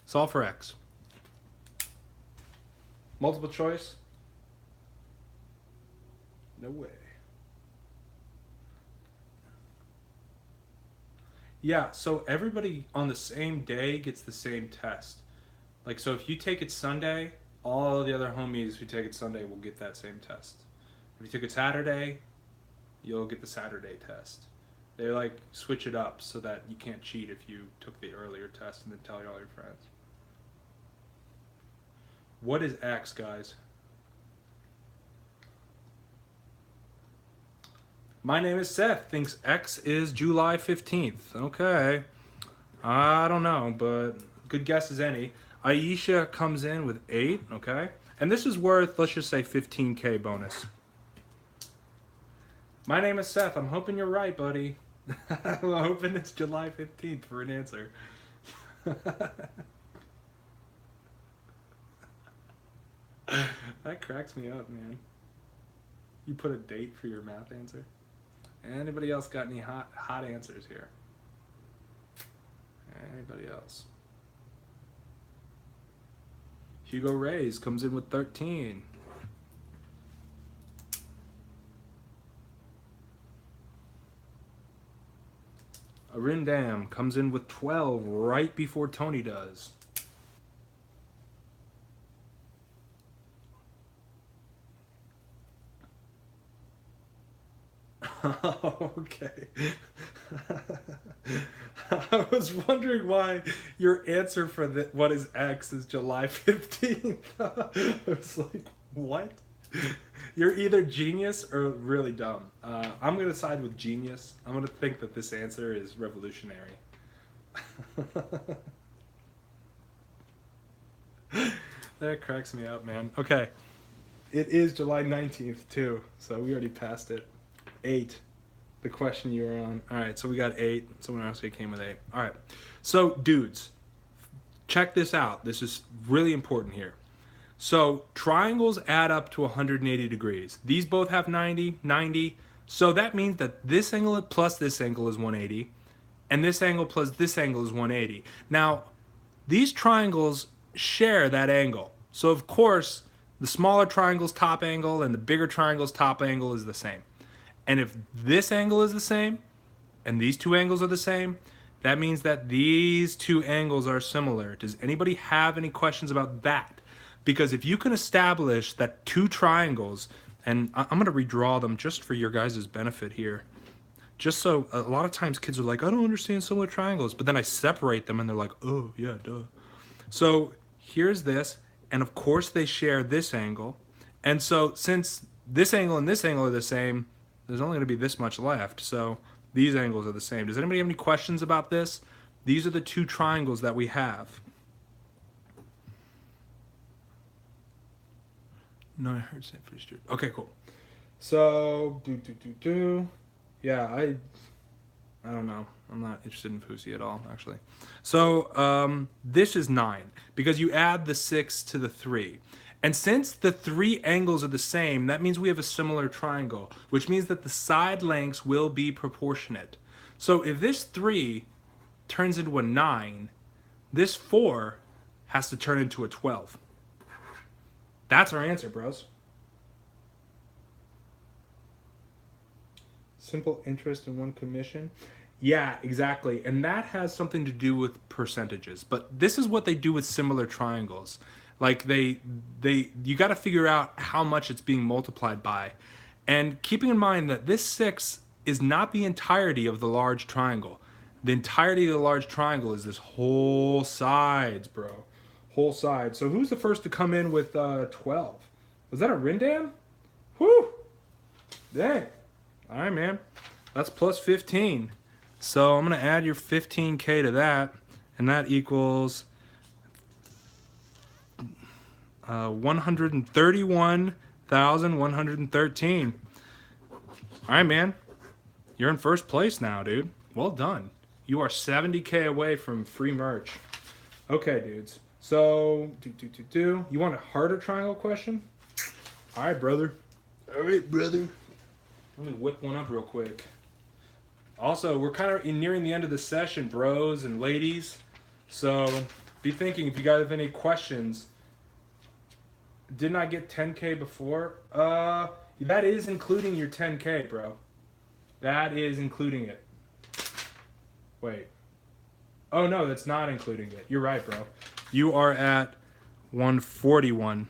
Solve for x. Multiple choice? No way. Yeah, so everybody on the same day gets the same test. Like, so if you take it Sunday, all the other homies who take it Sunday will get that same test. If you took it Saturday, you'll get the Saturday test. They like switch it up so that you can't cheat if you took the earlier test and then tell all your friends. What is X, guys? My name is Seth. Thinks X is July 15th. Okay. I don't know, but good guess as any. Aisha comes in with 8, okay? And this is worth, let's just say, 15K bonus. My name is Seth. I'm hoping you're right, buddy. I'm hoping it's July 15th for an answer. That cracks me up, man. You put a date for your math answer? Anybody else got any hot answers here? Anybody else? Hugo Reyes comes in with 13. Arindam comes in with 12 right before Tony does. Okay. I was wondering why your answer for what is X is July 15th. I was like, what? You're either genius or really dumb. I'm going to side with genius. I'm going to think that this answer is revolutionary. That cracks me up, man. Okay. It is July 19th, too, so we already passed it. 8. The question you were on. All right, so we got 8. Someone else came with 8. All right. So, dudes, check this out. This is really important here. So, triangles add up to 180 degrees. These both have 90, 90. So that means that this angle plus this angle is 180, and this angle plus this angle is 180. Now, these triangles share that angle. So, of course, the smaller triangle's top angle and the bigger triangle's top angle is the same. And if this angle is the same and these two angles are the same, that means that these two angles are similar. Does anybody have any questions about that? Because if you can establish that two triangles, and I'm going to redraw them just for your guys' benefit here. Just so a lot of times kids are like, I don't understand similar triangles. But then I separate them and they're like, oh, yeah, duh. So here's this. And of course they share this angle. And so since this angle and this angle are the same, there's only going to be this much left. So these angles are the same. Does anybody have any questions about this? These are the two triangles that we have. No, I heard St. Pretty straight. Okay, cool. So, yeah, I don't know. I'm not interested in Pussy at all, actually. So, this is 9, because you add the 6 to the 3. And since the 3 angles are the same, that means we have a similar triangle, which means that the side lengths will be proportionate. So if this 3 turns into a 9, this 4 has to turn into a 12. That's our answer, bros. Simple interest in one commission. Yeah, exactly. And that has something to do with percentages. But this is what they do with similar triangles. Like you got to figure out how much it's being multiplied by. And keeping in mind that this 6 is not the entirety of the large triangle. The entirety of the large triangle is this whole sides, bro. Whole side. So who's the first to come in with 12? Was that a Rindam? Whew! Dang. All right, man. That's plus 15. So I'm going to add your 15K to that, and that equals 131,113. All right, man. You're in first place now, dude. Well done. You are 70K away from free merch. Okay, dudes. So, you want a harder triangle question? All right, brother. All right, brother. Let me whip one up real quick. Also, we're kind of nearing the end of the session, bros and ladies. So, be thinking if you guys have any questions. Didn't I get 10K before? That is including your 10K, bro. That is including it. Wait. Oh, no, that's not including it. You're right, bro. You are at 141.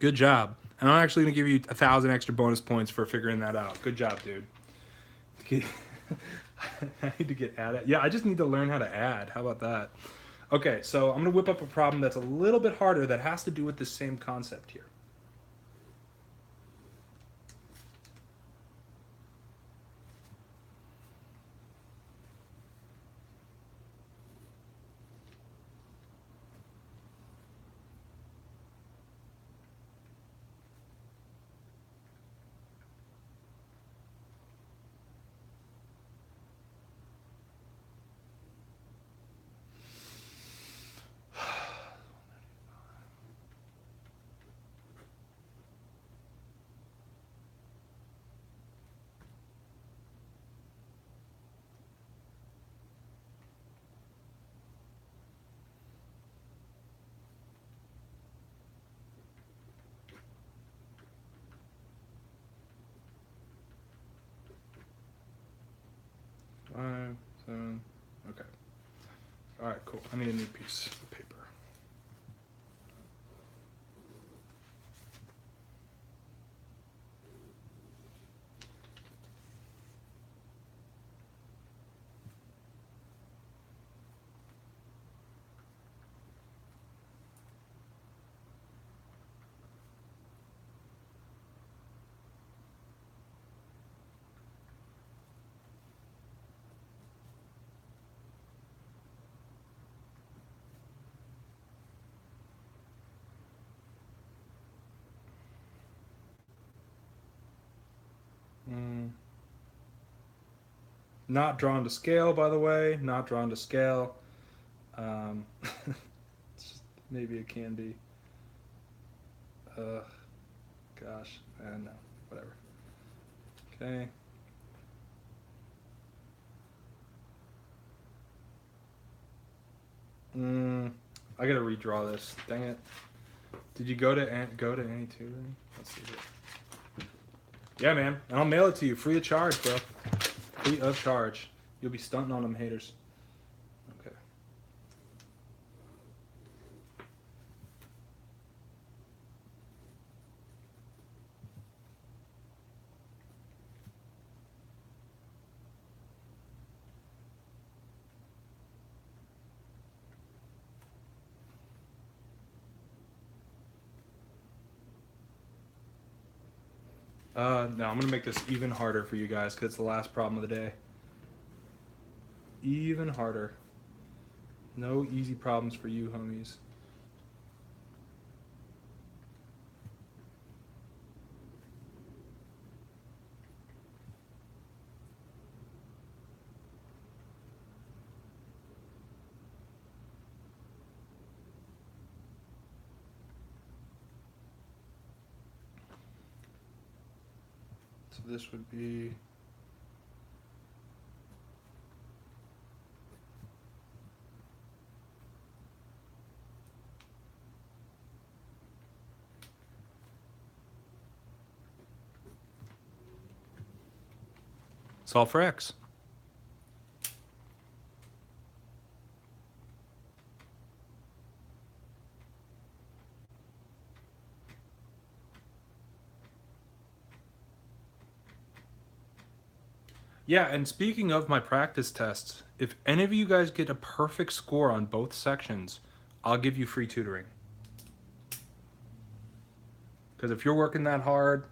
Good job. And I'm actually going to give you 1,000 extra bonus points for figuring that out. Good job, dude. I need to get added. Yeah, I just need to learn how to add. How about that? Okay, so I'm going to whip up a problem that's a little bit harder that has to do with the same concept here. 5, 7. Okay. All right, cool. I need a new piece of paper. Not drawn to scale, by the way. Not drawn to scale. Um, maybe it can be. Gosh, no, whatever. Okay. I gotta redraw this. Dang it. Did you go to any tutoring? Let's see here. Yeah, man, and I'll mail it to you free of charge, bro. Free of charge. You'll be stunting on them haters. Okay. No, I'm gonna make this even harder for you guys because it's the last problem of the day. Even harder. No easy problems for you, homies. So this would be solve for x. Yeah, and speaking of my practice tests, if any of you guys get a perfect score on both sections, I'll give you free tutoring. Because if you're working that hard,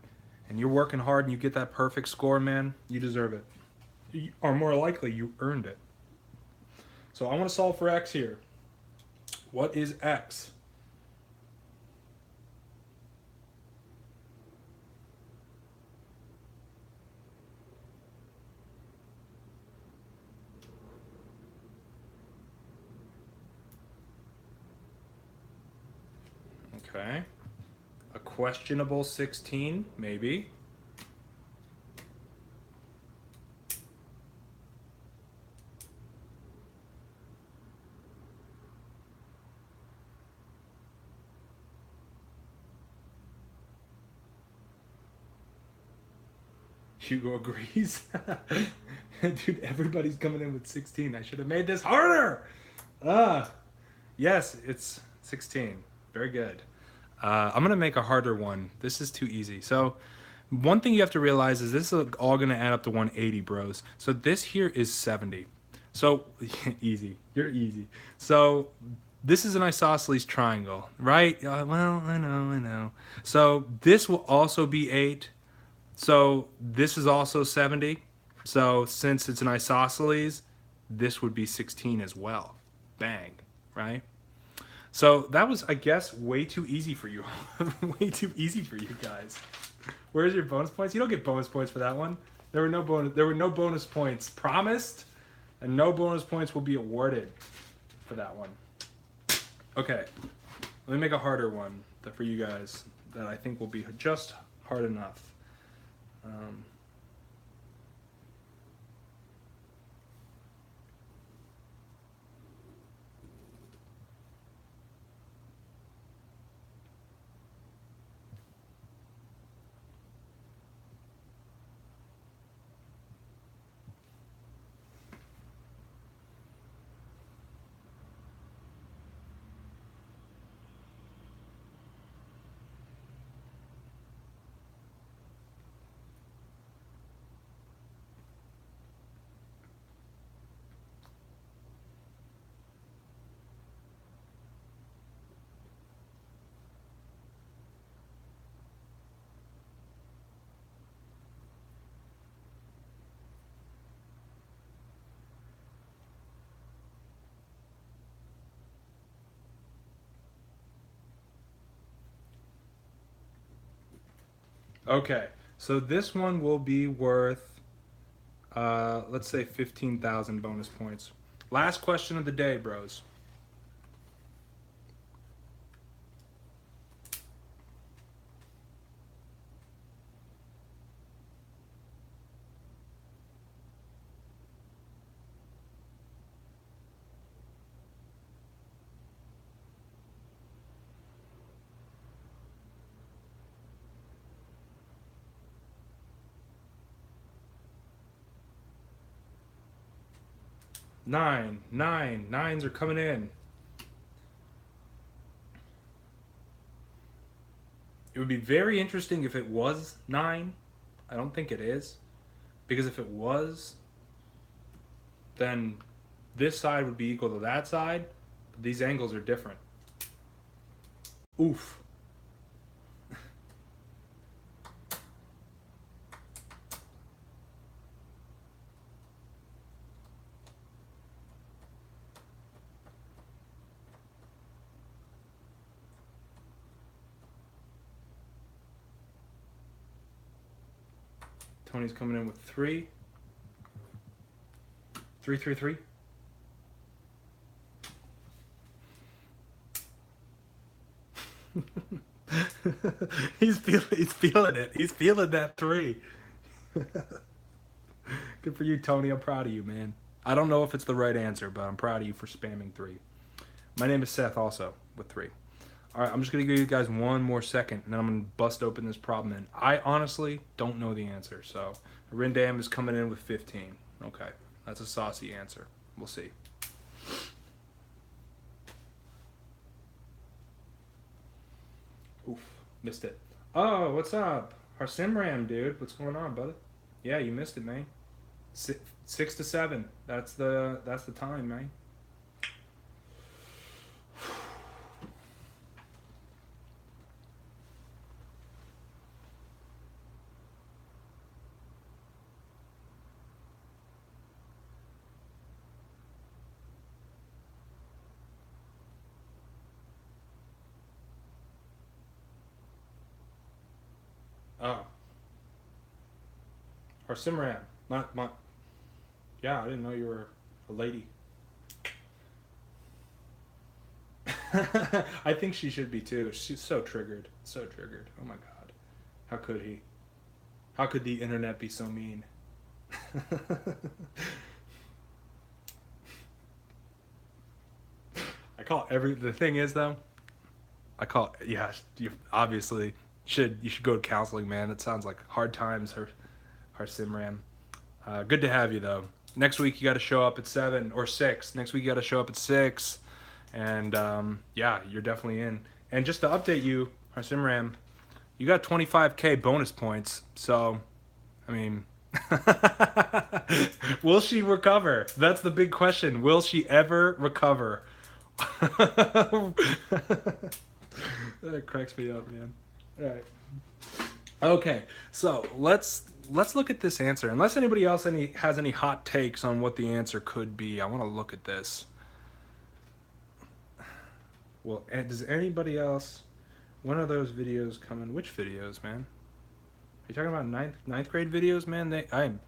and you're working hard and you get that perfect score, man, you deserve it. Or more likely, you earned it. So I want to solve for x here. What is x? Okay. A questionable 16, maybe. Hugo agrees. Dude, everybody's coming in with 16. I should have made this harder. Yes, it's 16. Very good. I'm going to make a harder one. This is too easy. So one thing you have to realize is this is all going to add up to 180, bros. So this here is 70. So easy. You're easy. So this is an isosceles triangle, right? Well, I know. So this will also be 8. So this is also 70. So since it's an isosceles, this would be 16 as well. Bang, right? So that was, I guess, way too easy for you. Way too easy for you guys. Where's your bonus points? You don't get bonus points for that one. There were no bonus points promised, and no bonus points will be awarded for that one. Okay, let me make a harder one for you guys that I think will be just hard enough. Okay, so this one will be worth, let's say 15,000 bonus points. Last question of the day, bros. Nines are coming in. It would be very interesting if it was 9. I don't think it is. Because if it was, then this side would be equal to that side. But these angles are different. Oof. Tony's coming in with 3. 3. He's feeling it. He's feeling that 3. Good for you, Tony. I'm proud of you, man. I don't know if it's the right answer, but I'm proud of you for spamming 3. My name is Seth, also with 3. All right, I'm just gonna give you guys one more second, and then I'm gonna bust open this problem. And I honestly don't know the answer, so Rindam is coming in with 15. Okay, that's a saucy answer. We'll see. Oof, missed it. Oh, what's up, Harsimram, dude? What's going on, brother? Yeah, you missed it, man. 6 to 7. That's the time, man. Oh, Harsimram, not my. Yeah, I didn't know you were a lady. I think she should be too. She's so triggered. So triggered. Oh my god. How could he? How could the internet be so mean? I call every. The thing is though, I call. Yeah, you obviously you should go to counseling, man. It sounds like hard times. Her Simram. Good to have you though. Next week you got to show up at 7 or 6. Next week you got to show up at 6, and yeah, you're definitely in. And just to update you, Harsimram, you got 25K bonus points. So, I mean, will she recover? That's the big question. Will she ever recover? That cracks me up, man. All right. Okay, so let's look at this answer. Unless anybody else has any hot takes on what the answer could be, I want to look at this. Well, does anybody else? When are those videos coming? Which videos, man? Are you talking about ninth grade videos, man? I'm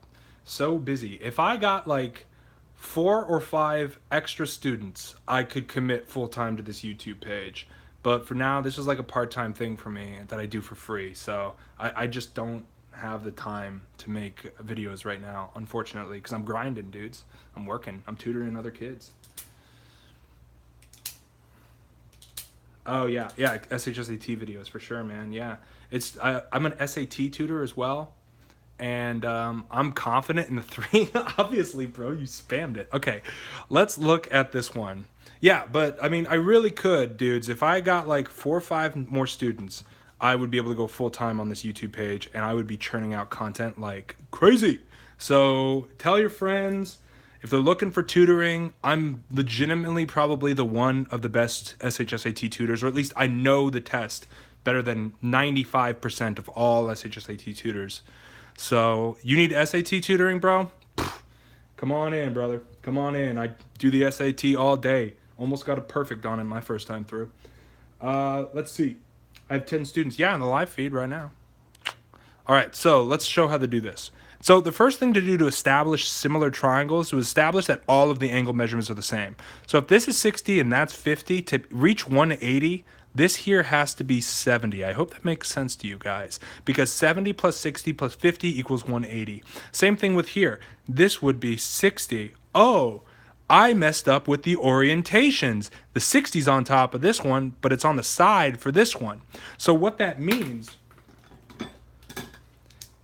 so busy. If I got like 4 or 5 extra students, I could commit full time to this YouTube page. But for now, this is like a part-time thing for me that I do for free. So I just don't have the time to make videos right now, unfortunately, because I'm grinding, dudes. I'm working. I'm tutoring other kids. Oh yeah, yeah, SHSAT videos for sure, man. Yeah, I'm an SAT tutor as well, and I'm confident in the 3. Obviously, bro, you spammed it. Okay, let's look at this one. Yeah, but I mean, I really could, dudes. If I got like 4 or 5 more students, I would be able to go full time on this YouTube page, and I would be churning out content like crazy. So tell your friends. If they're looking for tutoring, I'm legitimately probably the one of the best SHSAT tutors, or at least I know the test better than 95% of all SHSAT tutors. So you need SAT tutoring, bro? Come on in, brother. Come on in. I do the SAT all day. Almost got a perfect on it my first time through. Let's see. I have 10 students. Yeah, in the live feed right now. All right, so let's show how to do this. So the first thing to do to establish similar triangles is to establish that all of the angle measurements are the same. So if this is 60 and that's 50, to reach 180, this here has to be 70. I hope that makes sense to you guys, because 70 plus 60 plus 50 equals 180. Same thing with here. This would be 60. Oh, I messed up with the orientations. The 60's on top of this one, but it's on the side for this one. So what that means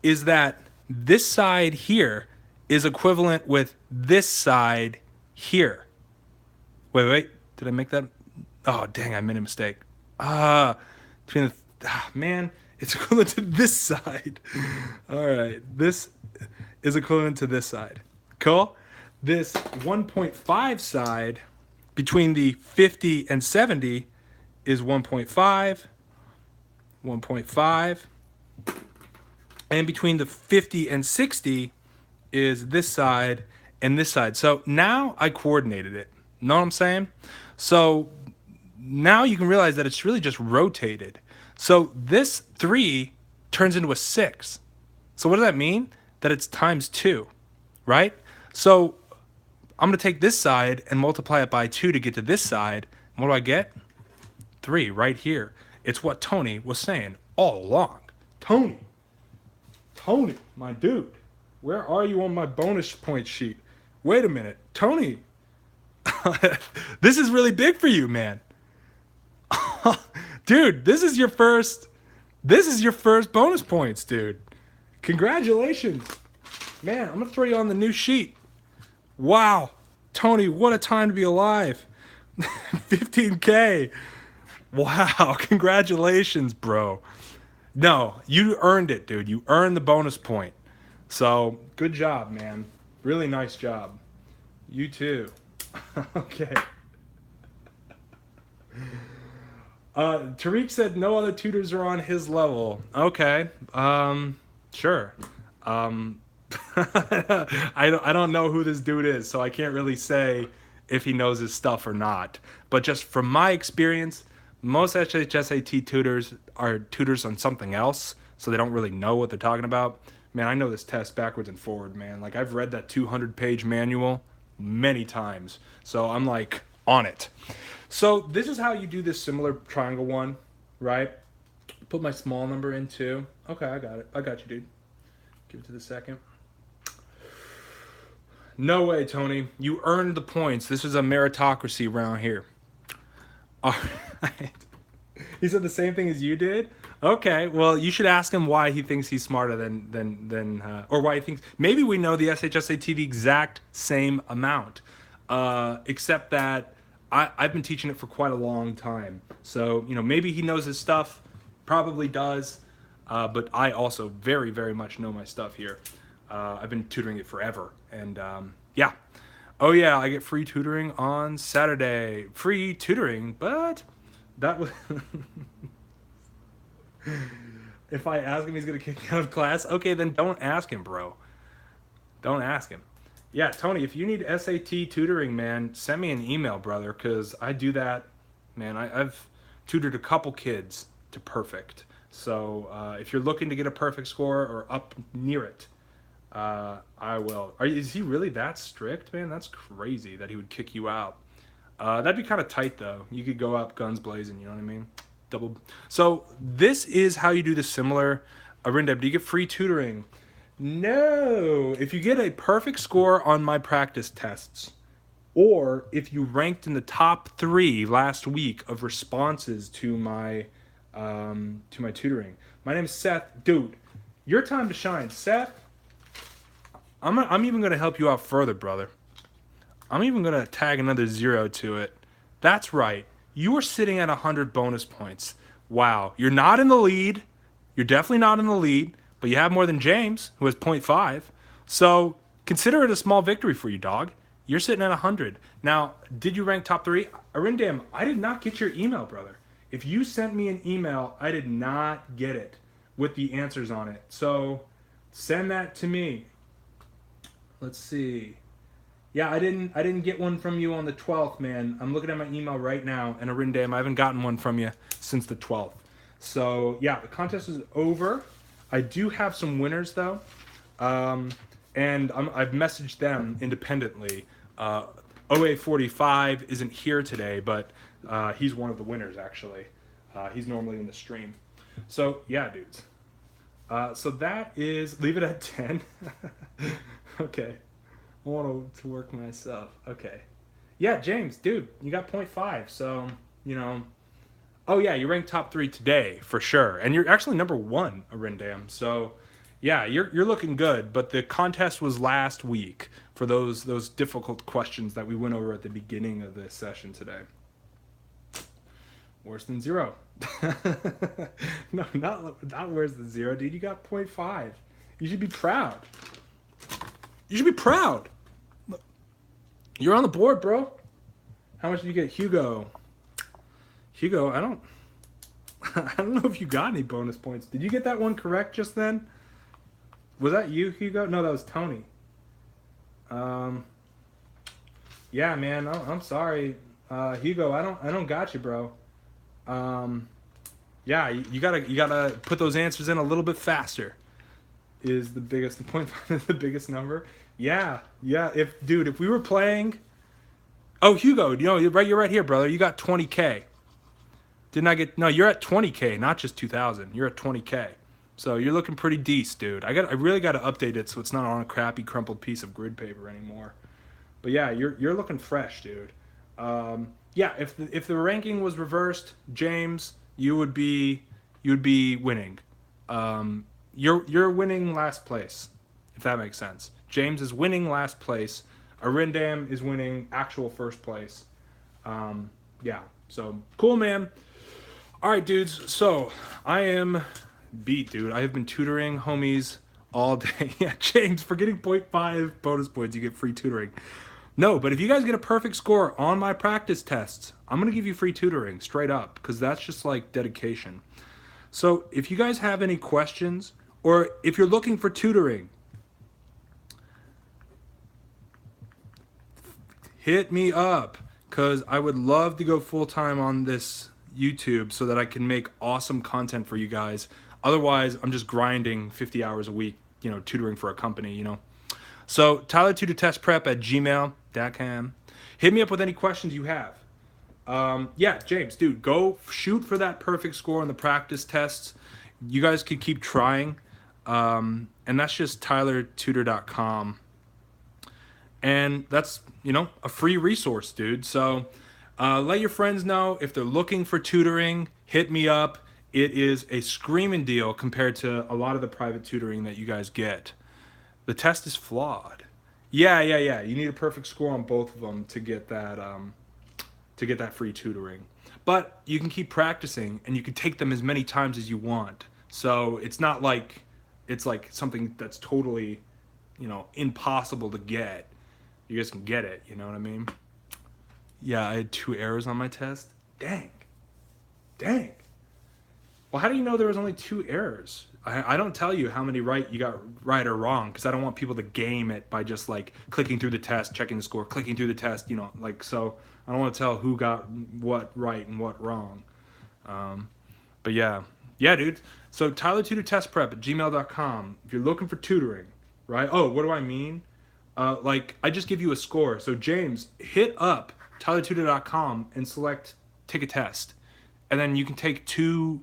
is that this side here is equivalent with this side here. Wait, did I make that? Oh, dang, I made a mistake. Man, it's equivalent to this side. All right, this is equivalent to this side. Cool? This 1.5 side between the 50 and 70 is 1.5, 1.5. And between the 50 and 60 is this side and this side. So now I coordinated it. Know what I'm saying? So now you can realize that it's really just rotated. So this 3 turns into a 6. So what does that mean? That it's times 2, right? So I'm going to take this side and multiply it by 2 to get to this side. And what do I get? 3 right here. It's what Tony was saying all along. Tony, my dude, where are you on my bonus point sheet? Wait a minute. Tony, this is really big for you, man. Dude, this is your first bonus points, dude. Congratulations. Man, I'm going to throw you on the new sheet. Wow. Tony, what a time to be alive. 15K. Wow. Congratulations, bro. No, you earned it, dude. You earned the bonus point. So, good job, man. Really nice job. You too. Okay. Tariq said no other tutors are on his level. Okay. Sure. I don't know who this dude is, so I can't really say if he knows his stuff or not. But just from my experience, most SHSAT tutors are tutors on something else, so they don't really know what they're talking about. Man, I know this test backwards and forward, man. Like, I've read that 200-page manual many times, so I'm like on it. So this is how you do this similar triangle one, right? Put my small number in too. Okay, I got it. I got you, dude. Give it to the second. No way, Tony. You earned the points. This is a meritocracy around here. All right. He said the same thing as you did? Okay, well, you should ask him why he thinks he's smarter than or why he thinks, maybe we know the SHSAT the exact same amount, except that I've been teaching it for quite a long time. So, maybe he knows his stuff, probably does, but I also very, very much know my stuff here. I've been tutoring it forever, and yeah. Oh yeah, I get free tutoring on Saturday. Free tutoring, but that was... If I ask him, he's going to kick me out of class. Okay, then don't ask him, bro. Don't ask him. Yeah, Tony, if you need SAT tutoring, man, send me an email, brother, because I do that. Man, I've tutored a couple kids to perfect. So if you're looking to get a perfect score or up near it, I will. Is he really that strict, man? That's crazy that he would kick you out. That'd be kind of tight, though. You could go up guns blazing, you know what I mean? Double. So this is how you do the similar. Arindab, do you get free tutoring? No. If you get a perfect score on my practice tests, or if you ranked in the top 3 last week of responses to my tutoring. My name is Seth. Dude, your time to shine. Seth, I'm even going to help you out further, brother. I'm even going to tag another 0 to it. That's right. You are sitting at 100 bonus points. Wow. You're not in the lead. You're definitely not in the lead, but you have more than James, who has 0.5. So consider it a small victory for you, dog. You're sitting at 100. Now, did you rank top 3? Arindam, I did not get your email, brother. If you sent me an email, I did not get it with the answers on it. So send that to me. Let's see. Yeah, I didn't get one from you on the 12th, man. I'm looking at my email right now, and Arindam, I haven't gotten one from you since the 12th. So, yeah, the contest is over. I do have some winners though, and I've messaged them independently. OA45 isn't here today, but he's one of the winners actually. He's normally in the stream. So yeah, dudes. So that is, leave it at 10. Okay. I want to work myself. Okay. Yeah, James, dude, you got 0.5. So, you know, oh yeah, you ranked top 3 today for sure. And you're actually number 1, Arindam. So, yeah, you're looking good, but the contest was last week for those difficult questions that we went over at the beginning of this session today. Worse than 0. No, not worse than 0, dude. You got 0.5. You should be proud. You should be proud. You're on the board, bro. How much did you get, Hugo? Hugo, I don't know if you got any bonus points. Did you get that one correct just then? Was that you, Hugo? No, that was Tony. Yeah, man. I'm sorry, Hugo. I don't got you, bro. Yeah, you gotta put those answers in a little bit faster. Is the biggest point the biggest number? Yeah. If we were playing, oh Hugo, you're right here, brother. You got 20K. Didn't I get? No, you're at 20K, not just 2,000. You're at 20K. So you're looking pretty decent, dude. I really got to update it so it's not on a crappy crumpled piece of grid paper anymore. But yeah, you're looking fresh, dude. Yeah, if the ranking was reversed, James, you would be winning. You're winning last place, if that makes sense. James is winning last place. Arindam is winning actual first place. Yeah, so cool, man. All right, dudes. So I am beat, dude. I have been tutoring homies all day. Yeah, James, for getting 0.5 bonus points, you get free tutoring. No, but if you guys get a perfect score on my practice tests, I'm going to give you free tutoring straight up because that's just like dedication. So if you guys have any questions or if you're looking for tutoring, hit me up because I would love to go full-time on this YouTube so that I can make awesome content for you guys. Otherwise, I'm just grinding 50 hours a week, tutoring for a company, So tylertutortestprep@gmail.com. Hit me up with any questions you have. Yeah, James, dude, go shoot for that perfect score on the practice tests. You guys could keep trying. And that's just tylertutor.com. And that's, a free resource, dude. So let your friends know if they're looking for tutoring, hit me up. It is a screaming deal compared to a lot of the private tutoring that you guys get. The test is flawed. Yeah. You need a perfect score on both of them to get that free tutoring. But you can keep practicing and you can take them as many times as you want. So it's not like it's like something that's totally, impossible to get. You guys can get it, you know what I mean? Yeah, I had 2 errors on my test. Dang. Well, how do you know there was only 2 errors? I don't tell you how many you got right or wrong because I don't want people to game it by just like clicking through the test, checking the score, clicking through the test, so I don't want to tell who got what right and what wrong. But yeah, dude. So tylertutortestprep@gmail.com. If you're looking for tutoring, right? Oh, what do I mean? I just give you a score. So James, hit up tylertutor.com and select take a test. And then you can take 2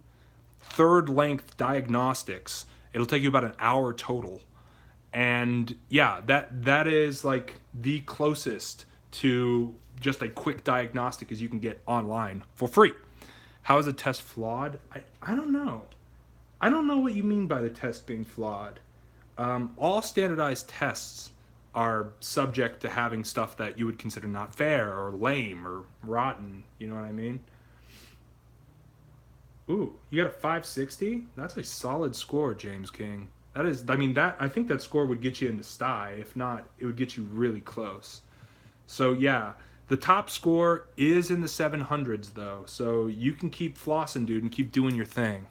third-length diagnostics. It'll take you about an hour total. And yeah, that is like the closest to just a quick diagnostic as you can get online for free. How is the test flawed? I don't know. I don't know what you mean by the test being flawed. All standardized tests are subject to having stuff that you would consider not fair or lame or rotten. You know what I mean? Ooh, you got a 560? That's a solid score, James King. I think that score would get you into STI. If not, it would get you really close. So yeah, the top score is in the 700s though. So you can keep flossing, dude, and keep doing your thing.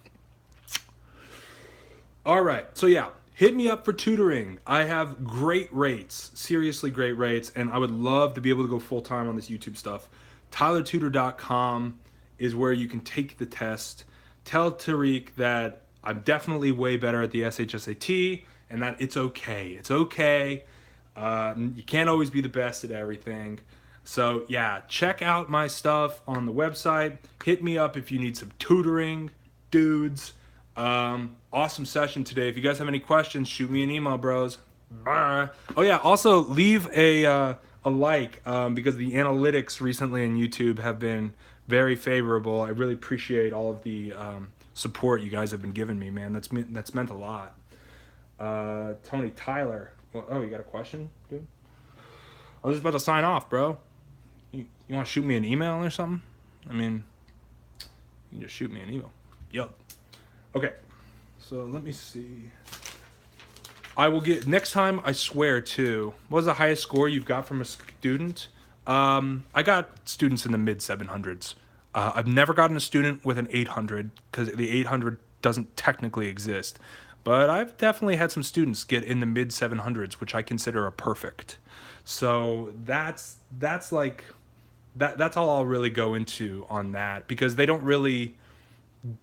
All right. So yeah, hit me up for tutoring. I have great rates, seriously great rates, and I would love to be able to go full time on this YouTube stuff. tylertutor.com is where you can take the test. Tell Tariq that I'm definitely way better at the SHSAT, and that it's okay. It's okay. You can't always be the best at everything. So yeah, check out my stuff on the website. Hit me up if you need some tutoring, dudes. Awesome session today. If you guys have any questions, shoot me an email, bros. Bye. Oh yeah, also leave a like because the analytics recently on YouTube have been very favorable. I really appreciate all of the support you guys have been giving me, man. That's meant a lot. Tony Tyler. Well, oh, you got a question, dude? I was just about to sign off, bro. You want to shoot me an email or something? I mean, you can just shoot me an email. Yup. Okay. So let me see. I will get next time. I swear too. What was the highest score you've got from a student? I got students in the mid 700s. I've never gotten a student with an 800 because the 800 doesn't technically exist. But I've definitely had some students get in the mid 700s, which I consider a perfect. So that's like that's all I'll really go into on that because they don't really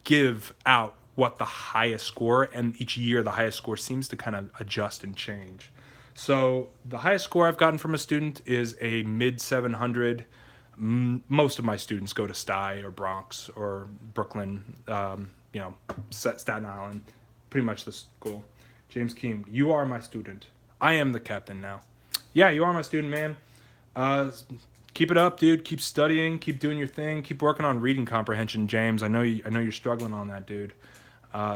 give out what the highest score, and each year the highest score seems to kind of adjust and change. So the highest score I've gotten from a student is a mid 700. Most of my students go to Stuye or Bronx or Brooklyn, Staten Island, pretty much the school. James Keem, you are my student. I am the captain now. Yeah, you are my student, man. Keep it up, dude. Keep studying. Keep doing your thing. Keep working on reading comprehension, James. I know you're struggling on that, dude.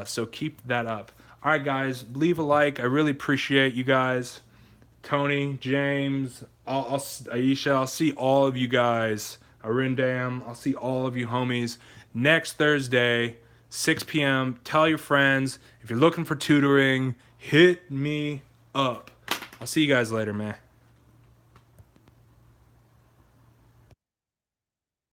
So keep that up. All right, guys. Leave a like. I really appreciate you guys. Tony, James, Aisha. I'll see all of you guys. Arindam. I'll see all of you homies next Thursday, 6 p.m. Tell your friends. If you're looking for tutoring, hit me up. I'll see you guys later, man.